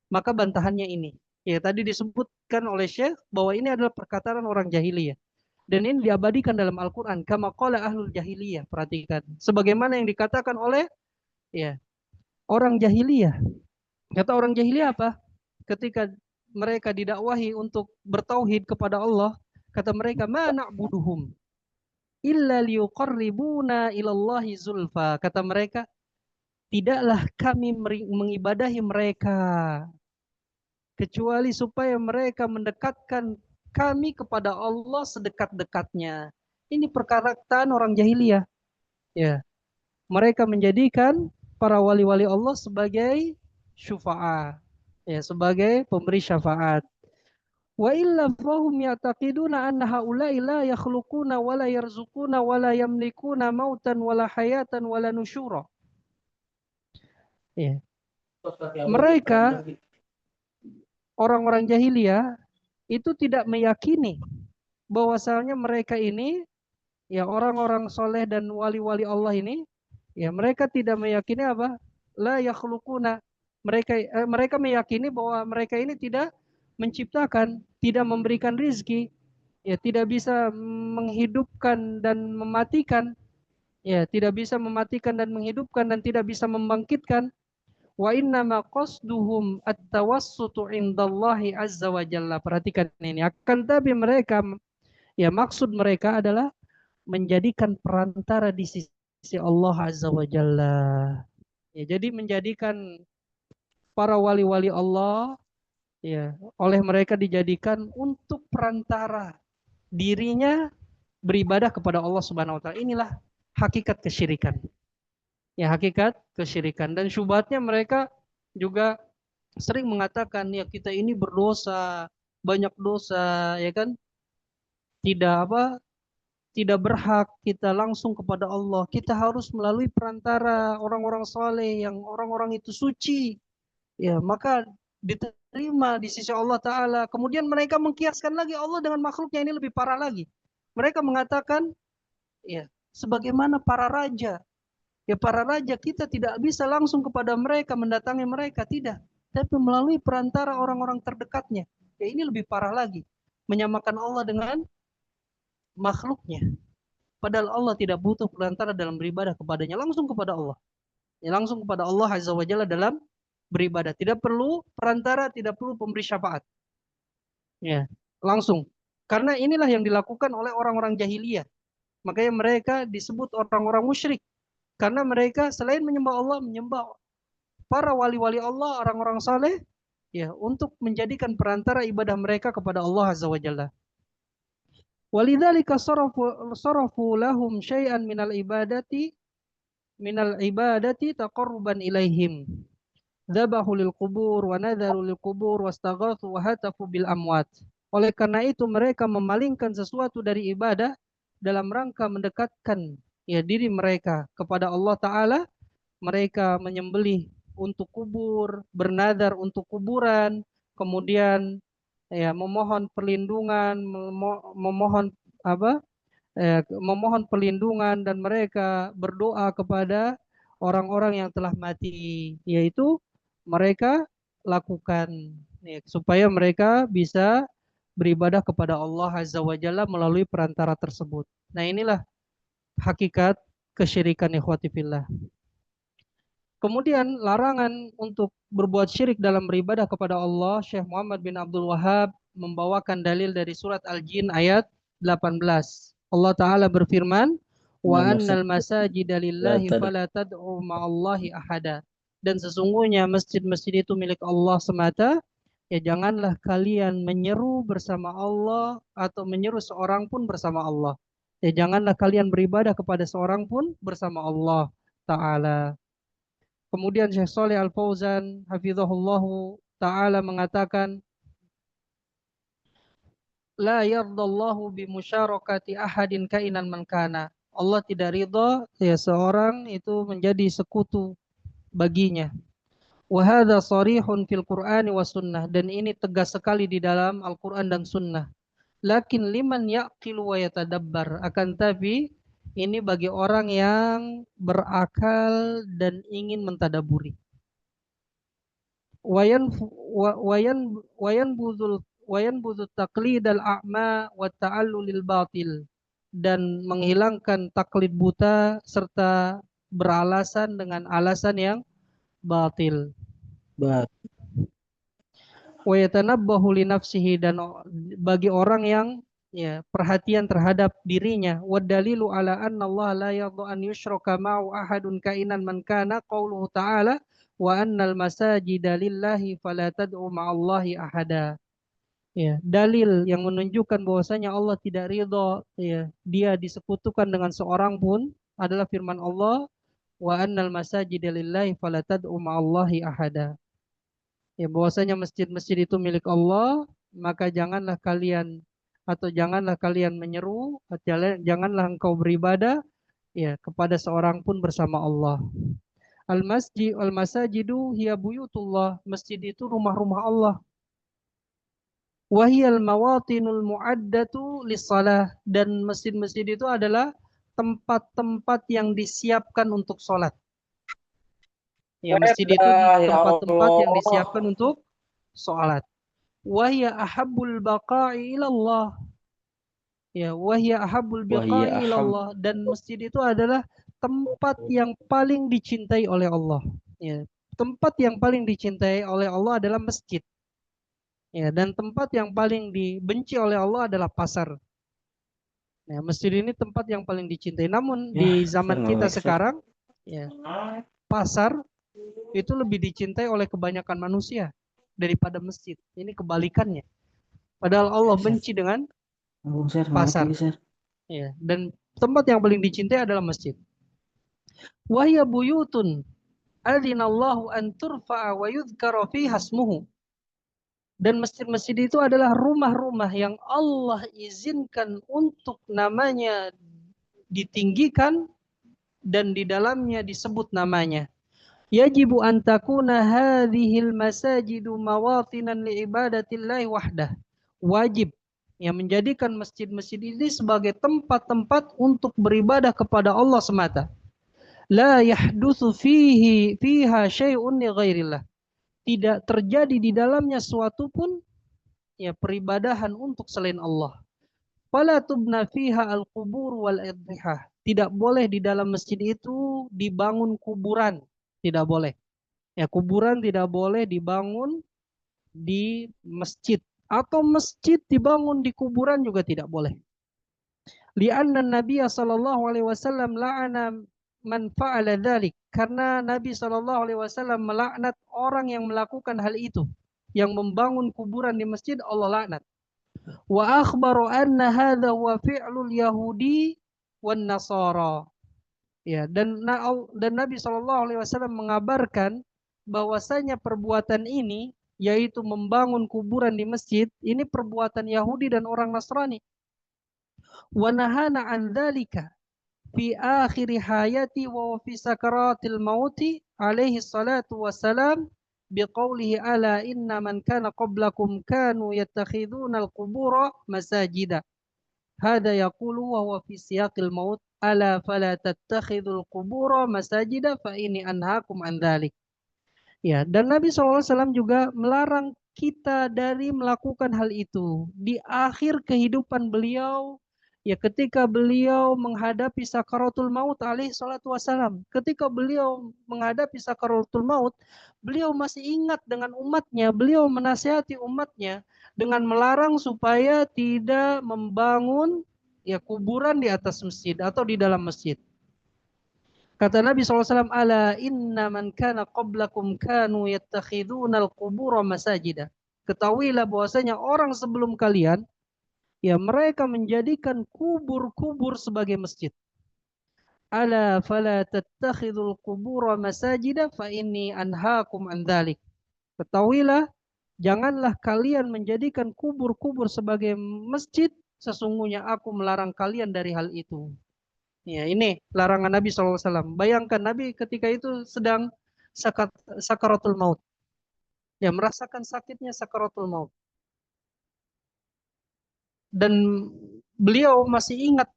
Maka bantahannya ini. Ya, tadi disebutkan oleh Syekh bahwa ini adalah perkataan orang jahiliyah. Dan ini diabadikan dalam Al-Quran. Kama qala ahlul jahiliyah. Perhatikan. Sebagaimana yang dikatakan oleh ya orang jahiliyah. Kata orang jahiliyah apa? Ketika mereka didakwahi untuk bertauhid kepada Allah, kata mereka, ma na'buduhum illa liuqarribuna ilallahi zulfa. Kata mereka, tidaklah kami mengibadahi mereka kecuali supaya mereka mendekatkan kami kepada Allah sedekat-dekatnya. Ini perkataan orang jahiliyah. Ya, mereka menjadikan para wali-wali Allah sebagai syufa'a, ya, sebagai pemberi syafaat. Wa illa fahum ya'taqiduna anna haula'i la yakhluquna wa la yarzuquna wa la yamlikuna mautan wa la hayatan wa la nusyura. Ya. Mereka orang-orang jahiliyah itu tidak meyakini bahwasanya mereka ini ya orang-orang soleh dan wali-wali Allah ini, ya mereka tidak meyakini apa? La yakhluquna. Mereka meyakini bahwa mereka ini tidak menciptakan, tidak memberikan rizki, ya tidak bisa menghidupkan dan mematikan, ya tidak bisa mematikan dan menghidupkan dan tidak bisa membangkitkan. Wa inna ma qasduhum at-tawassutu indallahi azza wa jalla. Perhatikan ini. Akan tapi mereka, ya maksud mereka adalah menjadikan perantara di sisi Allah azza wa jalla. Ya, jadi menjadikan para wali-wali Allah, ya oleh mereka dijadikan untuk perantara dirinya beribadah kepada Allah Subhanahu wa taala. Inilah hakikat kesyirikan. Ya, hakikat kesyirikan. Dan syubhatnya mereka juga sering mengatakan ya kita ini berdosa, banyak dosa, ya kan? Tidak apa? Tidak berhak kita langsung kepada Allah. Kita harus melalui perantara orang-orang saleh yang orang-orang itu suci. Ya, maka diterima di sisi Allah Ta'ala. Kemudian mereka mengkiaskan lagi Allah dengan makhluknya, ini lebih parah lagi. Mereka mengatakan, ya, sebagaimana para raja. Ya, para raja kita tidak bisa langsung kepada mereka, mendatangi mereka, tidak. Tapi melalui perantara orang-orang terdekatnya. Ya, ini lebih parah lagi. Menyamakan Allah dengan makhluknya. Padahal Allah tidak butuh perantara dalam beribadah kepadanya, langsung kepada Allah. Ya, langsung kepada Allah Azza wa Jalla dalam beribadah. Tidak perlu perantara, tidak perlu pemberi syafaat. Ya, langsung. Karena inilah yang dilakukan oleh orang-orang jahiliyah. Makanya mereka disebut orang-orang musyrik. Karena mereka selain menyembah Allah, menyembah para wali-wali Allah, orang-orang saleh, ya, untuk menjadikan perantara ibadah mereka kepada Allah Azza wa Jalla. Walidzalika sarafu lahum syai'an minal ibadati taqarruban ilaihim. Dzabahu lil qubur wa nadharu lil qubur wastaghathu wa hatafu bil amwat. Oleh karena itu mereka memalingkan sesuatu dari ibadah dalam rangka mendekatkan ya diri mereka kepada Allah Ta'ala. Mereka menyembelih untuk kubur, bernadar untuk kuburan, kemudian ya memohon perlindungan, memohon apa? Memohon perlindungan dan mereka berdoa kepada orang-orang yang telah mati, yaitu mereka lakukan ya, supaya mereka bisa beribadah kepada Allah Azza wa Jalla melalui perantara tersebut. Nah, inilah hakikat kesyirikan ikhwati fillah. Kemudian larangan untuk berbuat syirik dalam beribadah kepada Allah, Syekh Muhammad bin Abdul Wahab membawakan dalil dari surat Al-Jin ayat 18. Allah Ta'ala berfirman, wa annal masajida lillahi fala tad'u ma'allahi ahada. Dan sesungguhnya masjid-masjid itu milik Allah semata, ya janganlah kalian menyeru bersama Allah atau menyeru seorang pun bersama Allah. Ya janganlah kalian beribadah kepada seorang pun bersama Allah. taala. Kemudian Syekh Shalih Al Fauzan hafizahullahu taala mengatakan, la yardallahu bimusyarakati ahadin kainan man kana. Allah tidak ridha ya seorang itu menjadi sekutu baginya. Wa hadza sharihun fil Qur'ani was sunnah, dan ini tegas sekali di dalam Al-Qur'an dan sunnah. Lakin liman yaqilu wa yatadabbar, akan tapi ini bagi orang yang berakal dan ingin mentadaburi. Wayan wayan wayan buzul wayan buzut taqlidal a'ma wa ta'allulil batil, dan menghilangkan taklid buta serta beralasan dengan alasan yang batil. Wa yatanabbahu li nafsihi, dan bagi orang yang ya perhatian terhadap dirinya. Wa dalilu ala anna Allah la yadhu an yushraka ma'u ahadun kainan man kana qauluhu ta'ala wa annal masajida lillahi fala tad'u ma'allahi ahada. Ya, dalil yang menunjukkan bahwasanya Allah tidak ridha ya dia disekutukan dengan seorang pun adalah firman Allah, wa annal masajida lillahi fala tad'u ma'allahi ahada. Ya, bahwasanya masjid-masjid itu milik Allah, maka janganlah kalian menyeru, janganlah engkau beribadah ya kepada seorang pun bersama Allah. Al-masajidu hiya buyutullah, masjid itu rumah-rumah Allah. Wahiyal mawatinul mu'addatu lis-shalah, dan masjid-masjid itu adalah tempat-tempat yang disiapkan untuk sholat. Ya, masjid itu tempat-tempat yang disiapkan untuk sholat. Wahya ahabbul baqa'i ilallah. Ya, wahya ahabbul baqa'i ilallah, dan masjid itu adalah tempat yang paling dicintai oleh Allah. Ya, tempat yang paling dicintai oleh Allah adalah masjid. Ya, dan tempat yang paling dibenci oleh Allah adalah pasar. Nah, masjid ini tempat yang paling dicintai. Namun di zaman kita sekarang, ya, pasar itu lebih dicintai oleh kebanyakan manusia daripada masjid. Ini kebalikannya. Padahal Allah benci dengan pasar. Ya, dan tempat yang paling dicintai adalah masjid. Wahya buyutun adzinallahu an turfa'a wa yudhkara fiha ismuhu. Dan masjid-masjid itu adalah rumah-rumah yang Allah izinkan untuk namanya ditinggikan dan di dalamnya disebut namanya. Yajibu an takuna hadhil masajidu mawatinan liibadatillahi wahdah. Wajib yang menjadikan masjid-masjid ini sebagai tempat-tempat untuk beribadah kepada Allah semata. La yahdutsu fiha syai'un li ghairillah. Tidak terjadi di dalamnya suatu pun ya peribadahan untuk selain Allah. Fala tubna fiha al-qubur wal adrihah. Tidak boleh di dalam masjid itu dibangun kuburan, tidak boleh. Ya, kuburan tidak boleh dibangun di masjid, atau masjid dibangun di kuburan juga tidak boleh. Li'anna Nabi sallallahu alaihi wasallam la'ana man fa'ala dzalik, karena Nabi sallallahu alaihi wasallam melaknat orang yang melakukan hal itu, yang membangun kuburan di masjid, Allah laknat. Wa akhbaru anna hadza huwa fi'lul yahudi wan nasara. Ya, dan Nabi sallallahu alaihi wasallam mengabarkan bahwasanya perbuatan ini, yaitu membangun kuburan di masjid, ini perbuatan Yahudi dan orang Nasrani. Wa nahana an dzalika fi akhir hayati wa fi sakaratil mauti alaihi salatu wassalam biqaulihi ala inna man kana qablakum kanu yattakhiduna al-qubura masajida. Hada yaqulu wa huwa fi siyaqil maut ala fala tattakhidul qubura masajida fa ini anhaakum an dzalik. Ya, dan Nabi SAW juga melarang kita dari melakukan hal itu di akhir kehidupan beliau, ya ketika beliau menghadapi sakaratul maut alaihi salatu wassalam. Ketika beliau menghadapi sakaratul maut, beliau masih ingat dengan umatnya, beliau menasihati umatnya dengan melarang supaya tidak membangun ya kuburan di atas masjid atau di dalam masjid. Kata Nabi SAW, ala inna man kana qablakum kanu yattakhiduna al-qubura masajida. Ketahuilah bahwasanya orang sebelum kalian, ya mereka menjadikan kubur-kubur sebagai masjid. ala fala tattakhidul qubura masajida fa inni anhaakum an dzalik. Ketahuilah, janganlah kalian menjadikan kubur-kubur sebagai masjid, sesungguhnya aku melarang kalian dari hal itu. Ya, ini larangan Nabi SAW. Bayangkan Nabi ketika itu sedang sakaratul maut. Ya, merasakan sakitnya sakaratul maut. Dan beliau masih ingat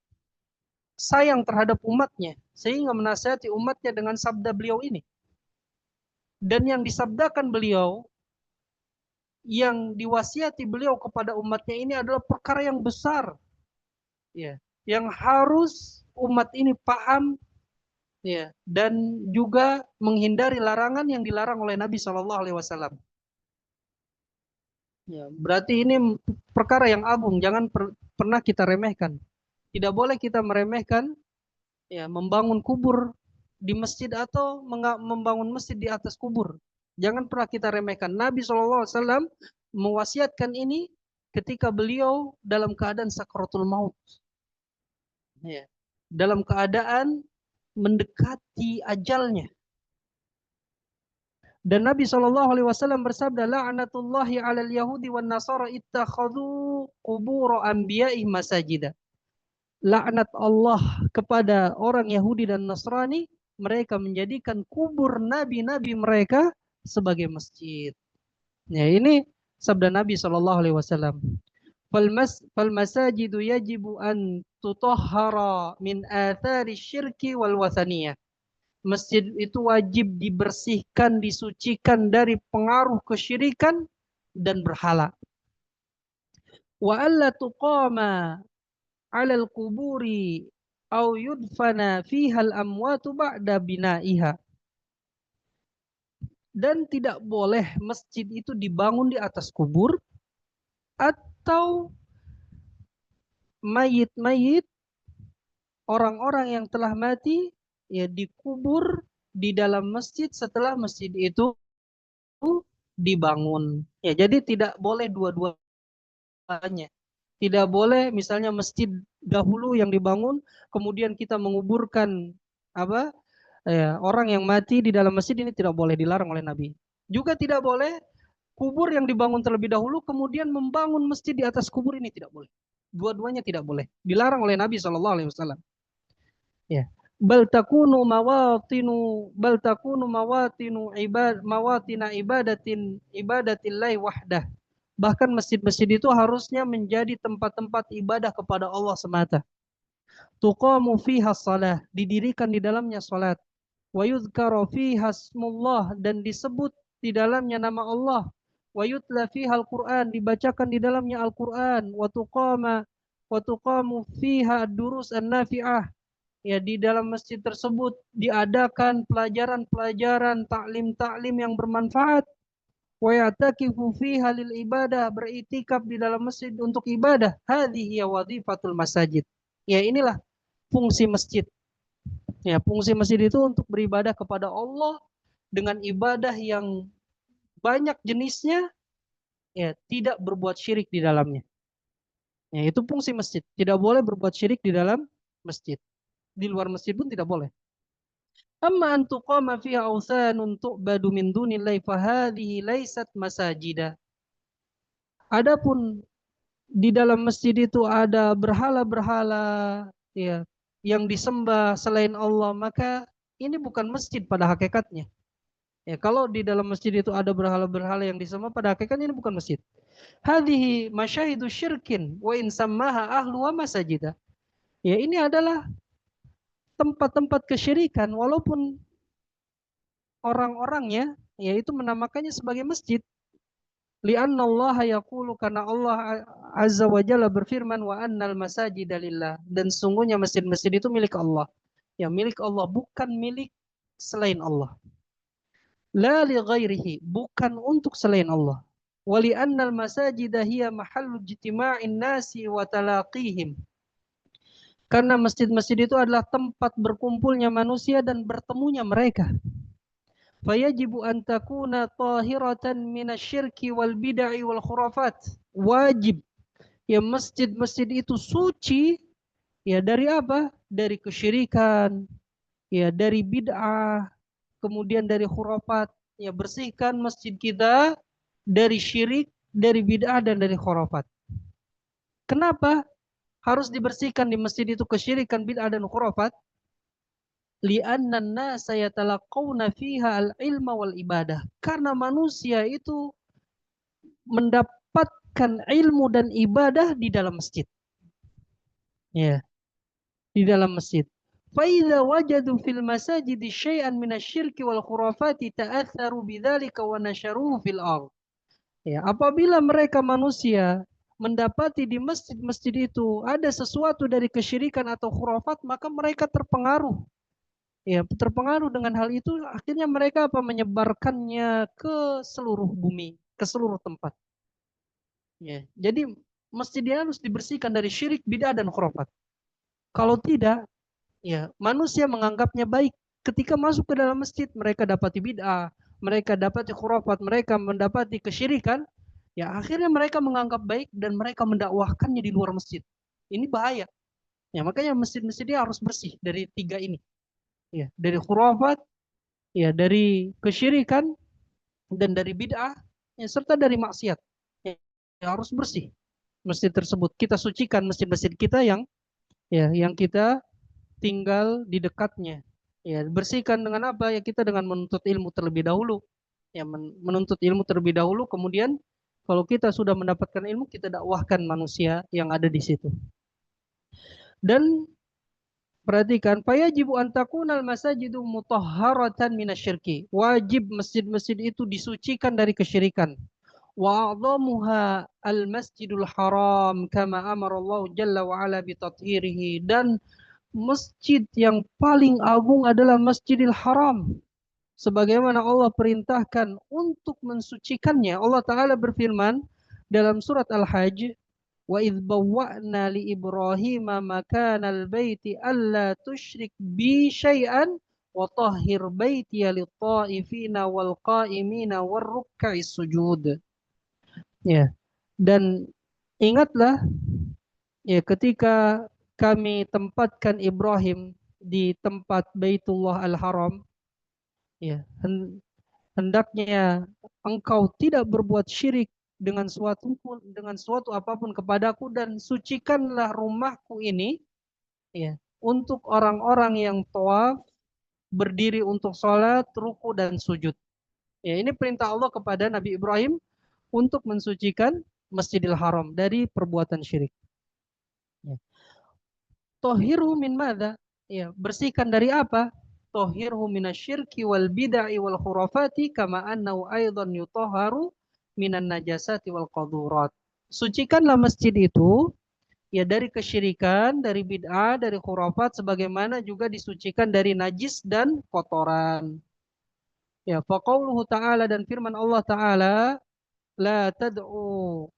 sayang terhadap umatnya, sehingga menasihati umatnya dengan sabda beliau ini. Dan yang disabdakan beliau, yang diwasiati beliau kepada umatnya ini adalah perkara yang besar, ya, yang harus umat ini paham, ya, dan juga menghindari larangan yang dilarang oleh Nabi Shallallahu Alaihi Wasallam. Ya, berarti ini perkara yang agung, jangan pernah kita remehkan. Tidak boleh kita meremehkan, ya, membangun kubur di masjid atau membangun masjid di atas kubur. Jangan pernah kita remehkan. Nabi SAW mewasiatkan ini ketika beliau dalam keadaan sakaratul maut. Ya. Dalam keadaan mendekati ajalnya. Dan Nabi SAW bersabda, la'natullahi 'alal yahudi wan nasara ittakhadhu qubur anbiya'i masajida. Laknat Allah kepada orang Yahudi dan Nasrani, mereka menjadikan kubur nabi-nabi mereka sebagai masjid. Ya, ini sabda Nabi SAW. Fal masajidu yajibu an tutahhara min athari syirki wal wathaniyah. Masjid itu wajib dibersihkan, disucikan dari pengaruh kesyirikan dan berhala. Wa alla tuqama 'alal quburi au yudfana fihal amwatu ba'da bina'iha. Dan tidak boleh masjid itu dibangun di atas kubur atau mayit-mayit orang-orang yang telah mati, ya, dikubur di dalam masjid setelah masjid itu dibangun. Ya, jadi tidak boleh dua-duanya. Tidak boleh misalnya masjid dahulu yang dibangun, kemudian kita menguburkan apa, ya, orang yang mati di dalam masjid, ini tidak boleh, dilarang oleh Nabi. Juga tidak boleh kubur yang dibangun terlebih dahulu kemudian membangun masjid di atas kubur, ini tidak boleh. Dua-duanya tidak boleh, dilarang oleh Nabi SAW. Ya. Bal takunu mawatinu mawatina ibadatillahi wahdah. Bahkan masjid-masjid itu harusnya menjadi tempat-tempat ibadah kepada Allah semata. Tuqamu fiha shalah, didirikan di dalamnya salat. Wa yudhkaru fiha ismullah, dan disebut di dalamnya nama Allah. Wa yutla fiha al-Qur'an, dibacakan di dalamnya Al-Qur'an. Wa tuqamu fiha ad-durus an-nafi'ah, ya, di dalam masjid tersebut diadakan pelajaran-pelajaran, taklim-taklim yang bermanfaat. Wa ya'takifu fiha lil ibadah, beritikaf di dalam masjid untuk ibadah. Hadhihi wadhifatul masajid. Ya, inilah fungsi masjid. Ya, fungsi masjid itu untuk beribadah kepada Allah dengan ibadah yang banyak jenisnya, ya, tidak berbuat syirik di dalamnya. Ya, itu fungsi masjid. Tidak boleh berbuat syirik di dalam masjid. Di luar masjid pun tidak boleh. Amma an tuqama fiha awthanun tu'badu min dunillahi fahadhihi laysat masajida. Adapun di dalam masjid itu ada berhala-berhala, ya, yang disembah selain Allah, maka ini bukan masjid pada hakikatnya. Ya, kalau di dalam masjid itu ada berhala-berhala yang disembah, pada hakikatnya ini bukan masjid. Hadhihi masyahidu syirkin wa in sammaha ahluha masajida. Ya, ini adalah tempat-tempat kesyirikan walaupun orang-orangnya yaitu menamakannya sebagai masjid. Li'anna Allah yaqulu, karena Allah azza wa jalla berfirman, wa annal masajida lillah, dan sungguhnya masjid-masjid itu milik Allah. Ya, milik Allah, bukan milik selain Allah. La li ghairihi, bukan untuk selain Allah. Wa li'annal masajida hiya mahallu ijtima'in nasi wa talaqihim, karena masjid-masjid itu adalah tempat berkumpulnya manusia dan bertemunya mereka. Fayajibu an takuna tahiratan minasyirki wal bid'ah wal khurafat. Wajib, ya, masjid-masjid itu suci, ya, dari apa? Dari kesyirikan, ya dari bid'ah, kemudian dari khurafat. Ya, bersihkan masjid kita dari syirik, dari bid'ah dan dari khurafat. Kenapa harus dibersihkan di masjid itu kesyirikan, bid'ah dan khurafat? Li'anna an-nasa yatalaqawna fiha al-ilma wal ibadah. Karena manusia itu mendapatkan ilmu dan ibadah di dalam masjid. Ya, di dalam masjid. فَإِذَا وَجَدُوا فِي الْمَسَاجِدِ شَيْئًا مِنَ الشِّرْكِ وَالْخُرَافَاتِ تَأَثَّرُوا بِذَلِكَ وَنَشَرُوهُ فِي الْأَرْضِ. Ya, apabila mereka manusia mendapati di masjid-masjid itu ada sesuatu dari kesyirikan atau khurafat, maka mereka terpengaruh. Ya, terpengaruh dengan hal itu, akhirnya mereka menyebarkannya ke seluruh bumi, ke seluruh tempat. Ya, jadi masjid harus dibersihkan dari syirik, bid'ah dan khurafat. Kalau tidak, ya manusia menganggapnya baik. Ketika masuk ke dalam masjid, mereka dapati bid'ah, mereka dapati khurafat, mereka mendapati kesyirikan. Ya, akhirnya mereka menganggap baik dan mereka mendakwahkannya di luar masjid. Ini bahaya. Ya, makanya masjid-masjid harus bersih dari tiga ini. Ya, dari khurafat, ya dari kesyirikan dan dari bid'ah, ya, serta dari maksiat. Ya, harus bersih masjid tersebut. Kita sucikan masjid-masjid kita yang kita tinggal di dekatnya. Ya, bersihkan dengan apa? Ya, kita dengan menuntut ilmu terlebih dahulu. Ya, menuntut ilmu terlebih dahulu, kemudian kalau kita sudah mendapatkan ilmu, kita dakwahkan manusia yang ada di situ. Dan perhatikan, fayajibu an takunal masajidu mutahharatan minasyirki. Wajib masjid-masjid itu disucikan dari kesyirikan. Wa a'dhamuha al-masjidul haram kama amara Allah jalla wa ala bi tathhirihi. Dan masjid yang paling agung adalah Masjidil Haram. Sebagaimana Allah perintahkan untuk mensucikannya. Allah Ta'ala berfirman dalam surat Al-Hajj, wa idh bawwa'na li Ibrahim makanal baiti alla tusyrik bi syai'an wa tahhir baitiya lit-ta'ifina wal qa'imina war ruk'is sujud. Ya. Dan ingatlah ya ketika kami tempatkan Ibrahim di tempat Baitullah Al-Haram, ya hendaknya engkau tidak berbuat syirik dengan suatu apapun kepadaku, dan sucikanlah rumahku ini ya untuk orang-orang yang tawaf, berdiri untuk sholat, ruku dan sujud. Ya, ini perintah Allah kepada Nabi Ibrahim untuk mensucikan Masjidil Haram dari perbuatan syirik. Ya. Tohirhu min madza? Ya, bersihkan dari apa? Tohirhu minasyirki wal bid'ah wal khurafati kama annahu aidan yutahharu minan najasati wal qadurat. Sucikanlah masjid itu ya dari kesyirikan, dari bid'ah, dari khurafat, sebagaimana juga disucikan dari najis dan kotoran. Ya, faqauluhu ta'ala, dan firman Allah Ta'ala, la tad'u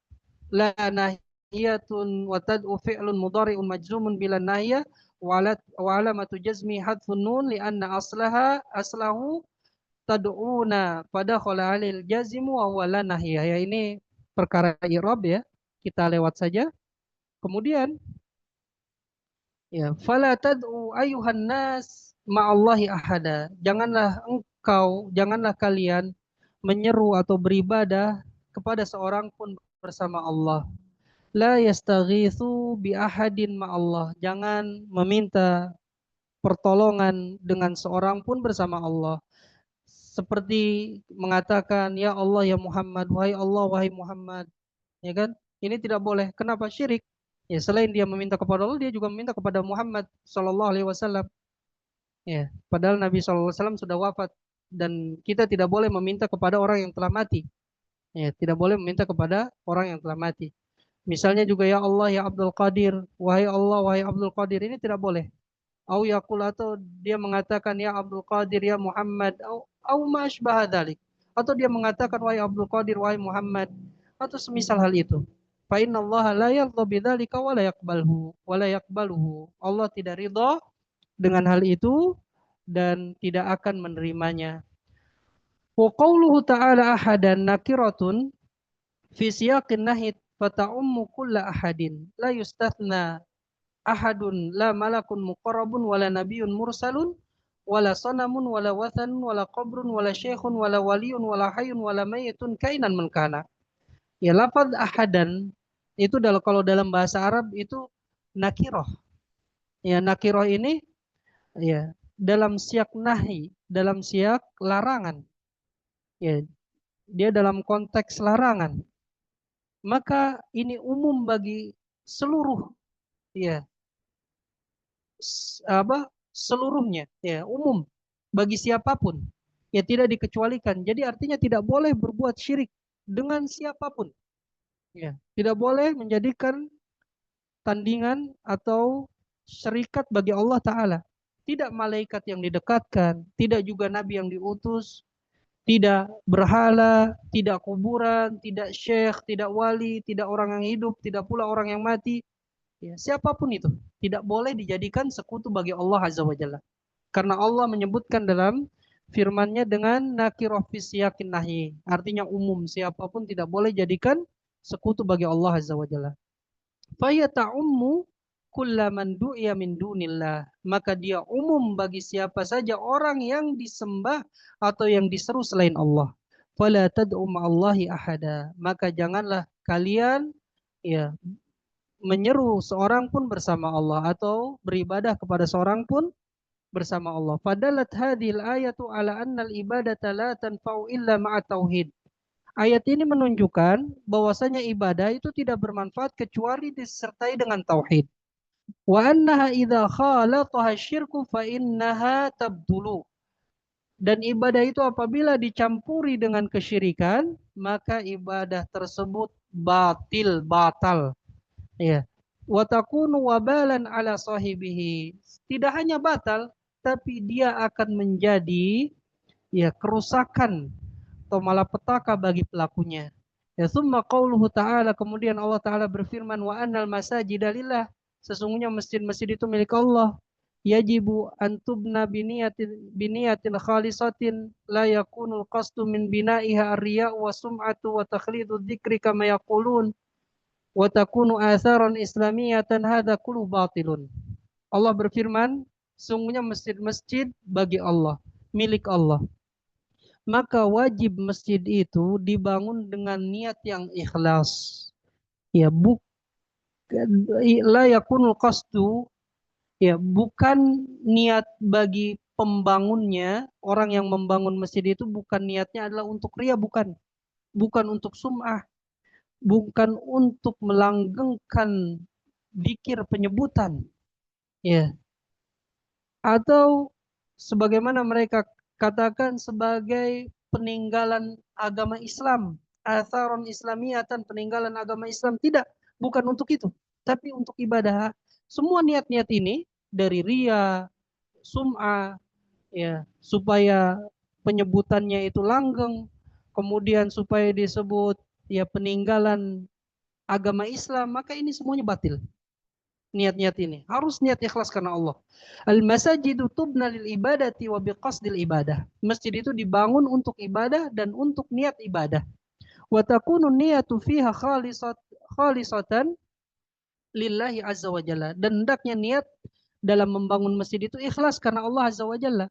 la nahiyatun wa tad'u fi'lun mudhari'un majzumun bila nahiyah wa alamatu jazmi hadfun nun li'anna aslahu tad'una pada khala alil jazimu wa wala nahiyah. Ya, ini perkara i'rab ya. Kita lewat saja. Kemudian ya, fala tad'u ayuhan nas ma'allahi ahada. Janganlah kalian menyeru atau beribadah kepada seorang pun bersama Allah. La yastaghitsu bi ahadin ma'allah. Jangan meminta pertolongan dengan seorang pun bersama Allah. Seperti mengatakan ya Allah ya Muhammad, wahai Allah wahai Muhammad, ya kan? Ini tidak boleh. Kenapa? Syirik. Ya, selain dia meminta kepada Allah, dia juga meminta kepada Muhammad sallallahu alaihi wasallam. Ya, padahal Nabi sallallahu alaihi wasallam sudah wafat dan kita tidak boleh meminta kepada orang yang telah mati. Ya, tidak boleh meminta kepada orang yang telah mati. Misalnya juga ya Allah ya Abdul Qadir, wahai Allah wahai Abdul Qadir, ini tidak boleh. Au yaqul, atau dia mengatakan ya Abdul Qadir ya Muhammad, au ma asbaha dzalik. Atau dia mengatakan wahai Abdul Qadir wahai Muhammad, atau semisal hal itu. Fa innallaha la yardha bidzalika wa la yaqbaluhu. Allah tidak ridha dengan hal itu dan tidak akan menerimanya. Wa qauluhu ta'ala ahadan nakiratun fi siyaqin nahid fata'ummu kulla ahadin la yustathna ahadun la malakun muqarrabun wala nabiyyun mursalun wala sanamun wala wathanun wala qabrun wala syekhun wala waliyun wala hayyun wala mayyitun kainan man kana. Ya, lafaz ahadan itu kalau dalam bahasa Arab itu nakiroh. Ya, nakiroh ini ya dalam siyak nahi, dalam siyak larangan. Ya, dia dalam konteks larangan. Maka ini umum bagi seluruh ya seluruhnya ya umum bagi siapapun. Ya, tidak dikecualikan. Jadi artinya tidak boleh berbuat syirik dengan siapapun. Ya, tidak boleh menjadikan tandingan atau syarikat bagi Allah Ta'ala. Tidak malaikat yang didekatkan, tidak juga nabi yang diutus, tidak berhala, tidak kuburan, tidak syekh, tidak wali, tidak orang yang hidup, tidak pula orang yang mati. Ya, siapapun itu tidak boleh dijadikan sekutu bagi Allah Azza wa Jalla. Karena Allah menyebutkan dalam firman-Nya dengan nakirah fi siyakin nahi. Artinya umum, siapapun tidak boleh jadikan sekutu bagi Allah Azza wa Jalla. Fayata'ummu kullaman du'iya min dunillah. Maka dia umum bagi siapa saja orang yang disembah atau yang diseru selain Allah. Fala tad'u ma'allahi ahada. Maka janganlah kalian ya menyeru seorang pun bersama Allah atau beribadah kepada seorang pun bersama Allah. Fadalat hadhil ayatu ala annal ibadata la tanfa'u illa ma'a tauhid. Ayat ini menunjukkan bahwasanya ibadah itu tidak bermanfaat kecuali disertai dengan tauhid. Wa annaha idza khalataha syirku fa innaha tabdulu. Dan ibadah itu apabila dicampuri dengan kesyirikan, maka ibadah tersebut batal. Ya. Wa takunu wabalan ala sahibihi. Tidak hanya batal, tapi dia akan menjadi ya kerusakan atau malapetaka bagi pelakunya. Ya, summa qauluhu ta'ala, kemudian Allah Ta'ala berfirman, wa annal masajida lillah, sesungguhnya masjid-masjid itu milik Allah. Yajibu antubna biniyatin khalisatin la yakunul qasdu min bina'iha ar-riya' wa sum'atu wa takhlidu dzikri kama yaqulun wa takunu atharan islamiyatan hadza kullu batilun. Allah berfirman, sesungguhnya masjid-masjid bagi Allah, milik Allah. Maka wajib masjid itu dibangun dengan niat yang ikhlas. Ya, la yakunul qasdu, ya bukan niat bagi pembangunnya, orang yang membangun masjid itu bukan niatnya adalah untuk ria, bukan untuk sum'ah, bukan untuk melanggengkan dikir penyebutan, ya, atau sebagaimana mereka katakan sebagai peninggalan agama Islam, atharon islamiyatan, peninggalan agama Islam. Tidak, bukan untuk itu, tapi untuk ibadah. Semua niat-niat ini dari ria, sum'ah, ya, supaya penyebutannya itu langgeng, kemudian supaya disebut ya peninggalan agama Islam, maka ini semuanya batil. Niat-niat ini harus niat ikhlas karena Allah. Al masajidu tubna lil ibadati wa biqasdil ibadah. Masjid itu dibangun untuk ibadah dan untuk niat ibadah. Wa takunu niyatu fiha khalisatan lillahi azza wa jalla. Dan hendaknya niat dalam membangun masjid itu ikhlas karena Allah azza wa jalla.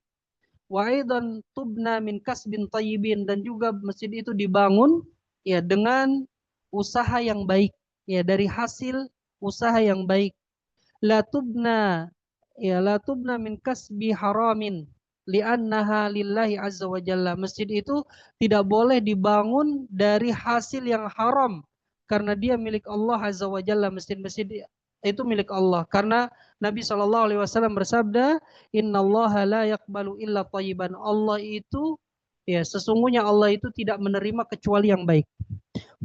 Wa aidan tubna min kasbin tayyibin, dan juga masjid itu dibangun ya dengan usaha yang baik, ya dari hasil usaha yang baik. La tubna la tubna min kasbi haramin li'annaha lillahi azza wa jalla. Masjid itu tidak boleh dibangun dari hasil yang haram karena dia milik Allah azza wa jalla. Masjid-masjid itu milik Allah karena Nabi SAW bersabda, innallaha la yaqbalu illa thayyiban. Allah itu ya sesungguhnya Allah itu tidak menerima kecuali yang baik.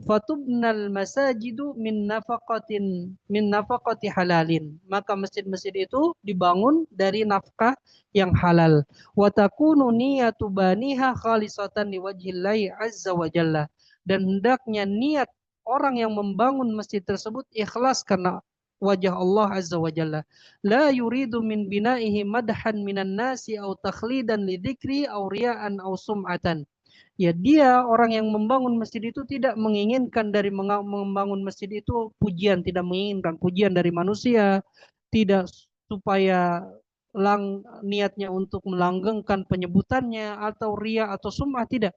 Fatubnal masajidu min nafaqati halalin. Maka masjid-masjid itu dibangun dari nafkah yang halal. Wa takunu niyatu baniha khalisatan liwajhillahi azza wa jalla. Dan hendaknya niat orang yang membangun masjid tersebut ikhlas karena wajah Allah azza wa jalla. La yuridu min bina'ihi madhan minan nasi au takhlidan lidzikri au riya'an au sum'atan. Ya, dia orang yang membangun masjid itu tidak menginginkan dari membangun masjid itu pujian, tidak menginginkan pujian dari manusia, tidak supaya niatnya untuk melanggengkan penyebutannya atau ria atau sum'ah, tidak.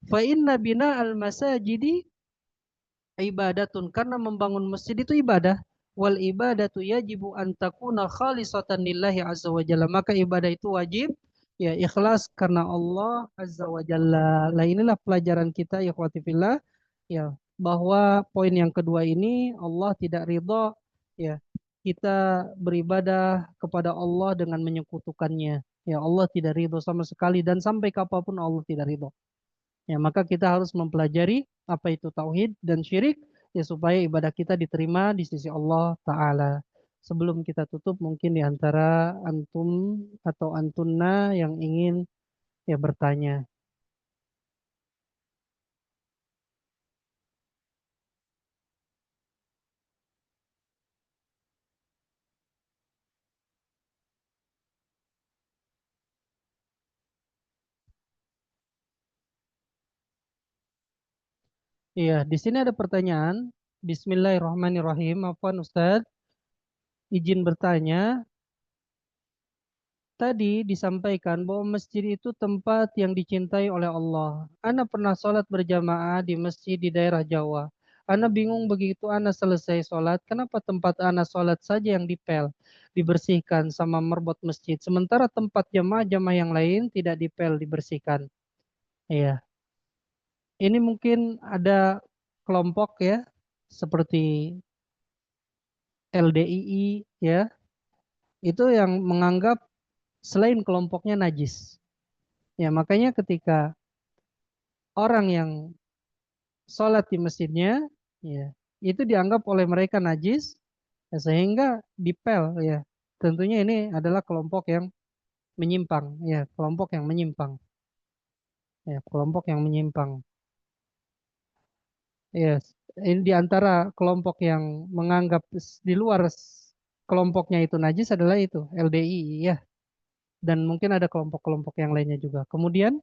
Fa inna bina al masajidi ibadatun, karena membangun masjid itu ibadah. Wal ibadatu yajibu an takuna khalisatan lillahi azza wa jalla, maka ibadah itu wajib ya ikhlas karena Allah azza wa jalla. Lah inilah pelajaran kita ya ikhwati fillah, ya bahwa poin yang kedua ini Allah tidak ridha ya kita beribadah kepada Allah dengan menyekutukannya. Ya Allah tidak ridho sama sekali, dan sampai kapanpun Allah tidak ridho. Ya, maka kita harus mempelajari apa itu tauhid dan syirik ya supaya ibadah kita diterima di sisi Allah Ta'ala. Sebelum kita tutup, mungkin di antara antum atau antunna yang ingin ya bertanya. Iya, di sini ada pertanyaan. Bismillahirrahmanirrahim. Afwan Ustadz, izin bertanya. Tadi disampaikan bahwa masjid itu tempat yang dicintai oleh Allah. Ana pernah sholat berjamaah di masjid di daerah Jawa. Ana bingung begitu Ana selesai sholat, kenapa tempat Ana sholat saja yang dipel, dibersihkan sama merbot masjid, sementara tempat jamaah-jamaah yang lain tidak dipel, dibersihkan. Iya, ini mungkin ada kelompok ya, seperti LDII ya, itu yang menganggap selain kelompoknya najis. Ya, makanya ketika orang yang sholat di masjidnya, ya, itu dianggap oleh mereka najis, ya, sehingga dipel, ya. Tentunya ini adalah kelompok yang menyimpang, ya, kelompok yang menyimpang, ya, kelompok yang menyimpang. Ya, ini di antara kelompok yang menganggap di luar kelompoknya itu najis adalah itu LDI, ya, dan mungkin ada kelompok-kelompok yang lainnya juga. Kemudian,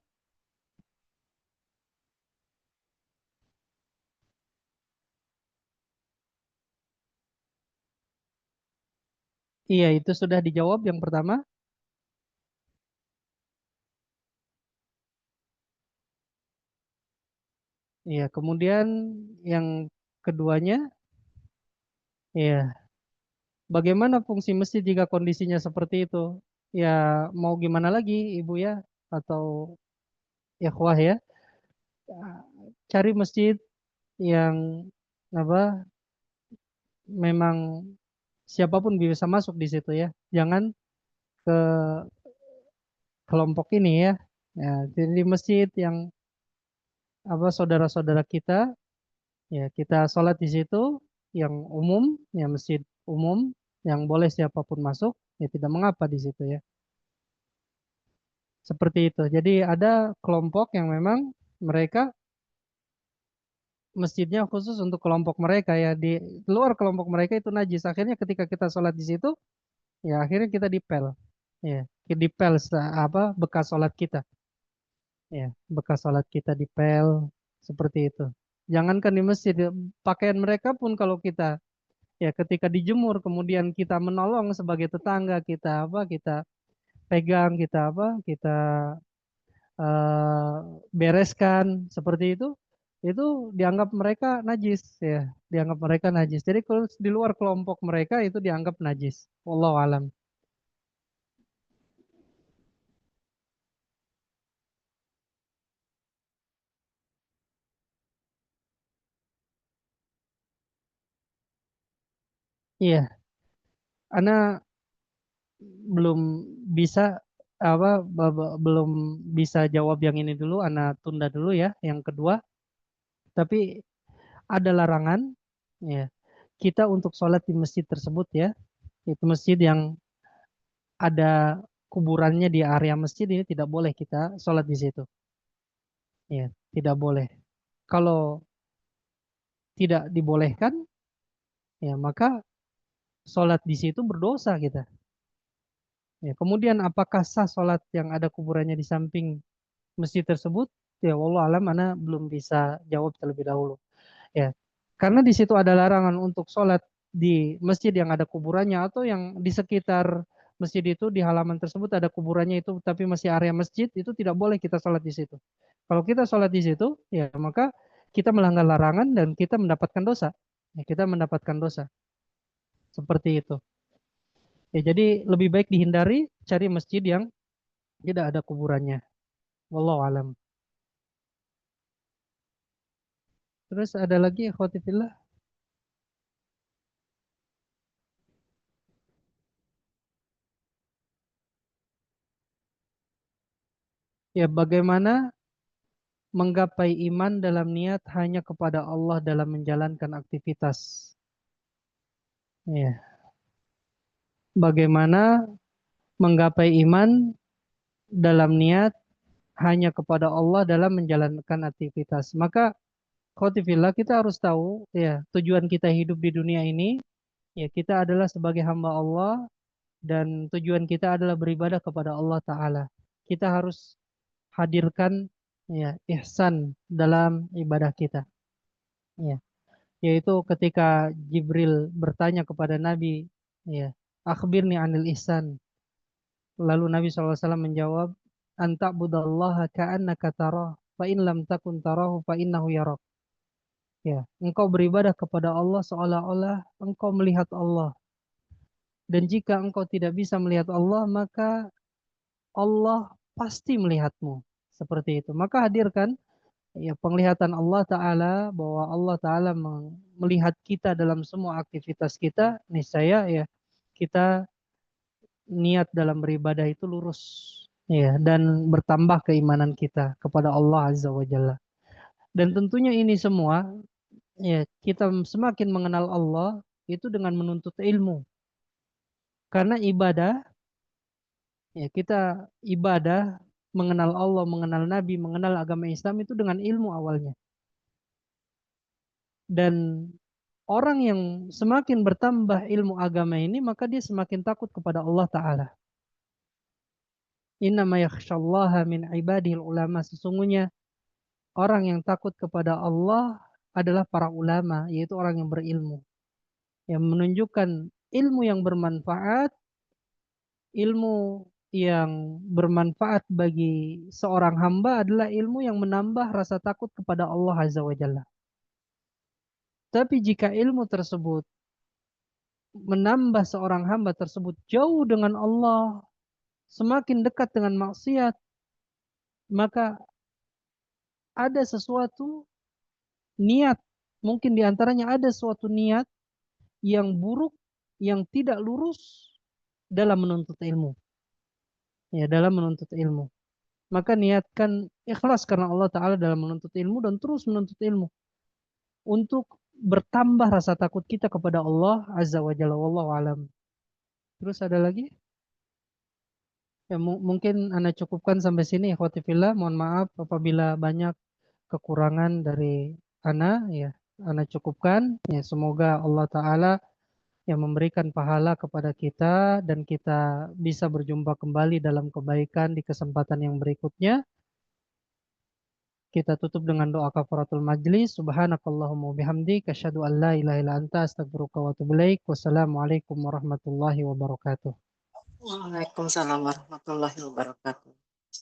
iya itu sudah dijawab yang pertama. Iya, kemudian yang keduanya, ya, bagaimana fungsi masjid jika kondisinya seperti itu? Ya, mau gimana lagi, Ibu ya, atau ikhwah ya, cari masjid yang apa, memang siapapun bisa masuk di situ ya. Jangan ke kelompok ini ya. Ya, jadi di masjid yang apa saudara-saudara kita, ya kita sholat di situ yang umum, ya masjid umum yang boleh siapapun masuk, ya tidak mengapa di situ ya. Seperti itu. Jadi ada kelompok yang memang mereka masjidnya khusus untuk kelompok mereka ya, di luar kelompok mereka itu najis. Akhirnya ketika kita sholat di situ, ya akhirnya kita dipel, ya dipel apa bekas sholat kita, ya bekas sholat kita dipel seperti itu. Jangankan di masjid, ya, pakaian mereka pun kalau kita ya ketika dijemur kemudian kita menolong sebagai tetangga kita apa kita pegang kita apa kita eh, bereskan seperti itu dianggap mereka najis ya, dianggap mereka najis. Jadi kalau di luar kelompok mereka itu dianggap najis. Wallahu alam. Iya, Ana belum bisa apa belum bisa jawab yang ini dulu, Ana tunda dulu ya yang kedua. Tapi ada larangan ya kita untuk sholat di masjid tersebut ya. Itu masjid yang ada kuburannya di area masjid ini tidak boleh kita sholat di situ. Ya, tidak boleh. Kalau tidak dibolehkan, ya maka sholat di situ berdosa kita. Ya, kemudian apakah sah sholat yang ada kuburannya di samping masjid tersebut? Ya, wallah alam, mana belum bisa jawab terlebih dahulu. Ya, karena di situ ada larangan untuk sholat di masjid yang ada kuburannya atau yang di sekitar masjid itu di halaman tersebut ada kuburannya itu, tapi masih area masjid, itu tidak boleh kita sholat di situ. Kalau kita sholat di situ, ya maka kita melanggar larangan dan kita mendapatkan dosa. Ya, kita mendapatkan dosa. Seperti itu. Ya, jadi lebih baik dihindari cari masjid yang tidak ada kuburannya. Wallahu alam. Terus ada lagi ikhwati fillah, ya bagaimana menggapai iman dalam niat hanya kepada Allah dalam menjalankan aktivitas. Ya, bagaimana menggapai iman dalam niat hanya kepada Allah dalam menjalankan aktivitas. Maka khotifillah kita harus tahu ya tujuan kita hidup di dunia ini, ya kita adalah sebagai hamba Allah dan tujuan kita adalah beribadah kepada Allah Ta'ala. Kita harus hadirkan ya ihsan dalam ibadah kita. Ya, yaitu ketika Jibril bertanya kepada Nabi, ya, akhbirni anil ihsan. Lalu Nabi SAW menjawab, anta budallaha ka'annaka tarah, fa in lam takun tarahu fa innahu yarak. Ya, engkau beribadah kepada Allah seolah-olah engkau melihat Allah. Dan jika engkau tidak bisa melihat Allah, maka Allah pasti melihatmu. Seperti itu. Maka hadirkan ya penglihatan Allah Ta'ala bahwa Allah Ta'ala melihat kita dalam semua aktivitas kita, niscaya ya kita niat dalam beribadah itu lurus ya dan bertambah keimanan kita kepada Allah Azza wa Jalla. Dan tentunya ini semua ya kita semakin mengenal Allah itu dengan menuntut ilmu. Karena ibadah ya kita ibadah mengenal Allah, mengenal Nabi, mengenal agama Islam itu dengan ilmu awalnya. Dan orang yang semakin bertambah ilmu agama ini maka dia semakin takut kepada Allah Ta'ala. Innama yakhshallaha min ibadihil ulama. Sesungguhnya orang yang takut kepada Allah adalah para ulama, yaitu orang yang berilmu. Yang menunjukkan ilmu yang bermanfaat, ilmu yang bermanfaat bagi seorang hamba adalah ilmu yang menambah rasa takut kepada Allah Azza wa Jalla. Tapi jika ilmu tersebut menambah seorang hamba tersebut jauh dengan Allah, semakin dekat dengan maksiat, maka ada sesuatu niat, mungkin diantaranya ada suatu niat yang buruk, yang tidak lurus dalam menuntut ilmu. Ya, dalam menuntut ilmu. Maka niatkan ikhlas karena Allah Ta'ala dalam menuntut ilmu dan terus menuntut ilmu. Untuk bertambah rasa takut kita kepada Allah Azza wa Jalla. Wallahu alam. Terus ada lagi? Ya, mungkin Anda cukupkan sampai sini ikhwati fillah. Mohon maaf apabila banyak kekurangan dari Ana ya. Ana cukupkan ya semoga Allah Ta'ala yang memberikan pahala kepada kita dan kita bisa berjumpa kembali dalam kebaikan di kesempatan yang berikutnya. Kita tutup dengan doa kafaratul majlis. Subhanakallahumma bihamdik asyhadu an la ilaha illa anta astaghfiruka wa atubu ilaik. Wassalamualaikum warahmatullahi wabarakatuh. Waalaikumsalam warahmatullahi wabarakatuh.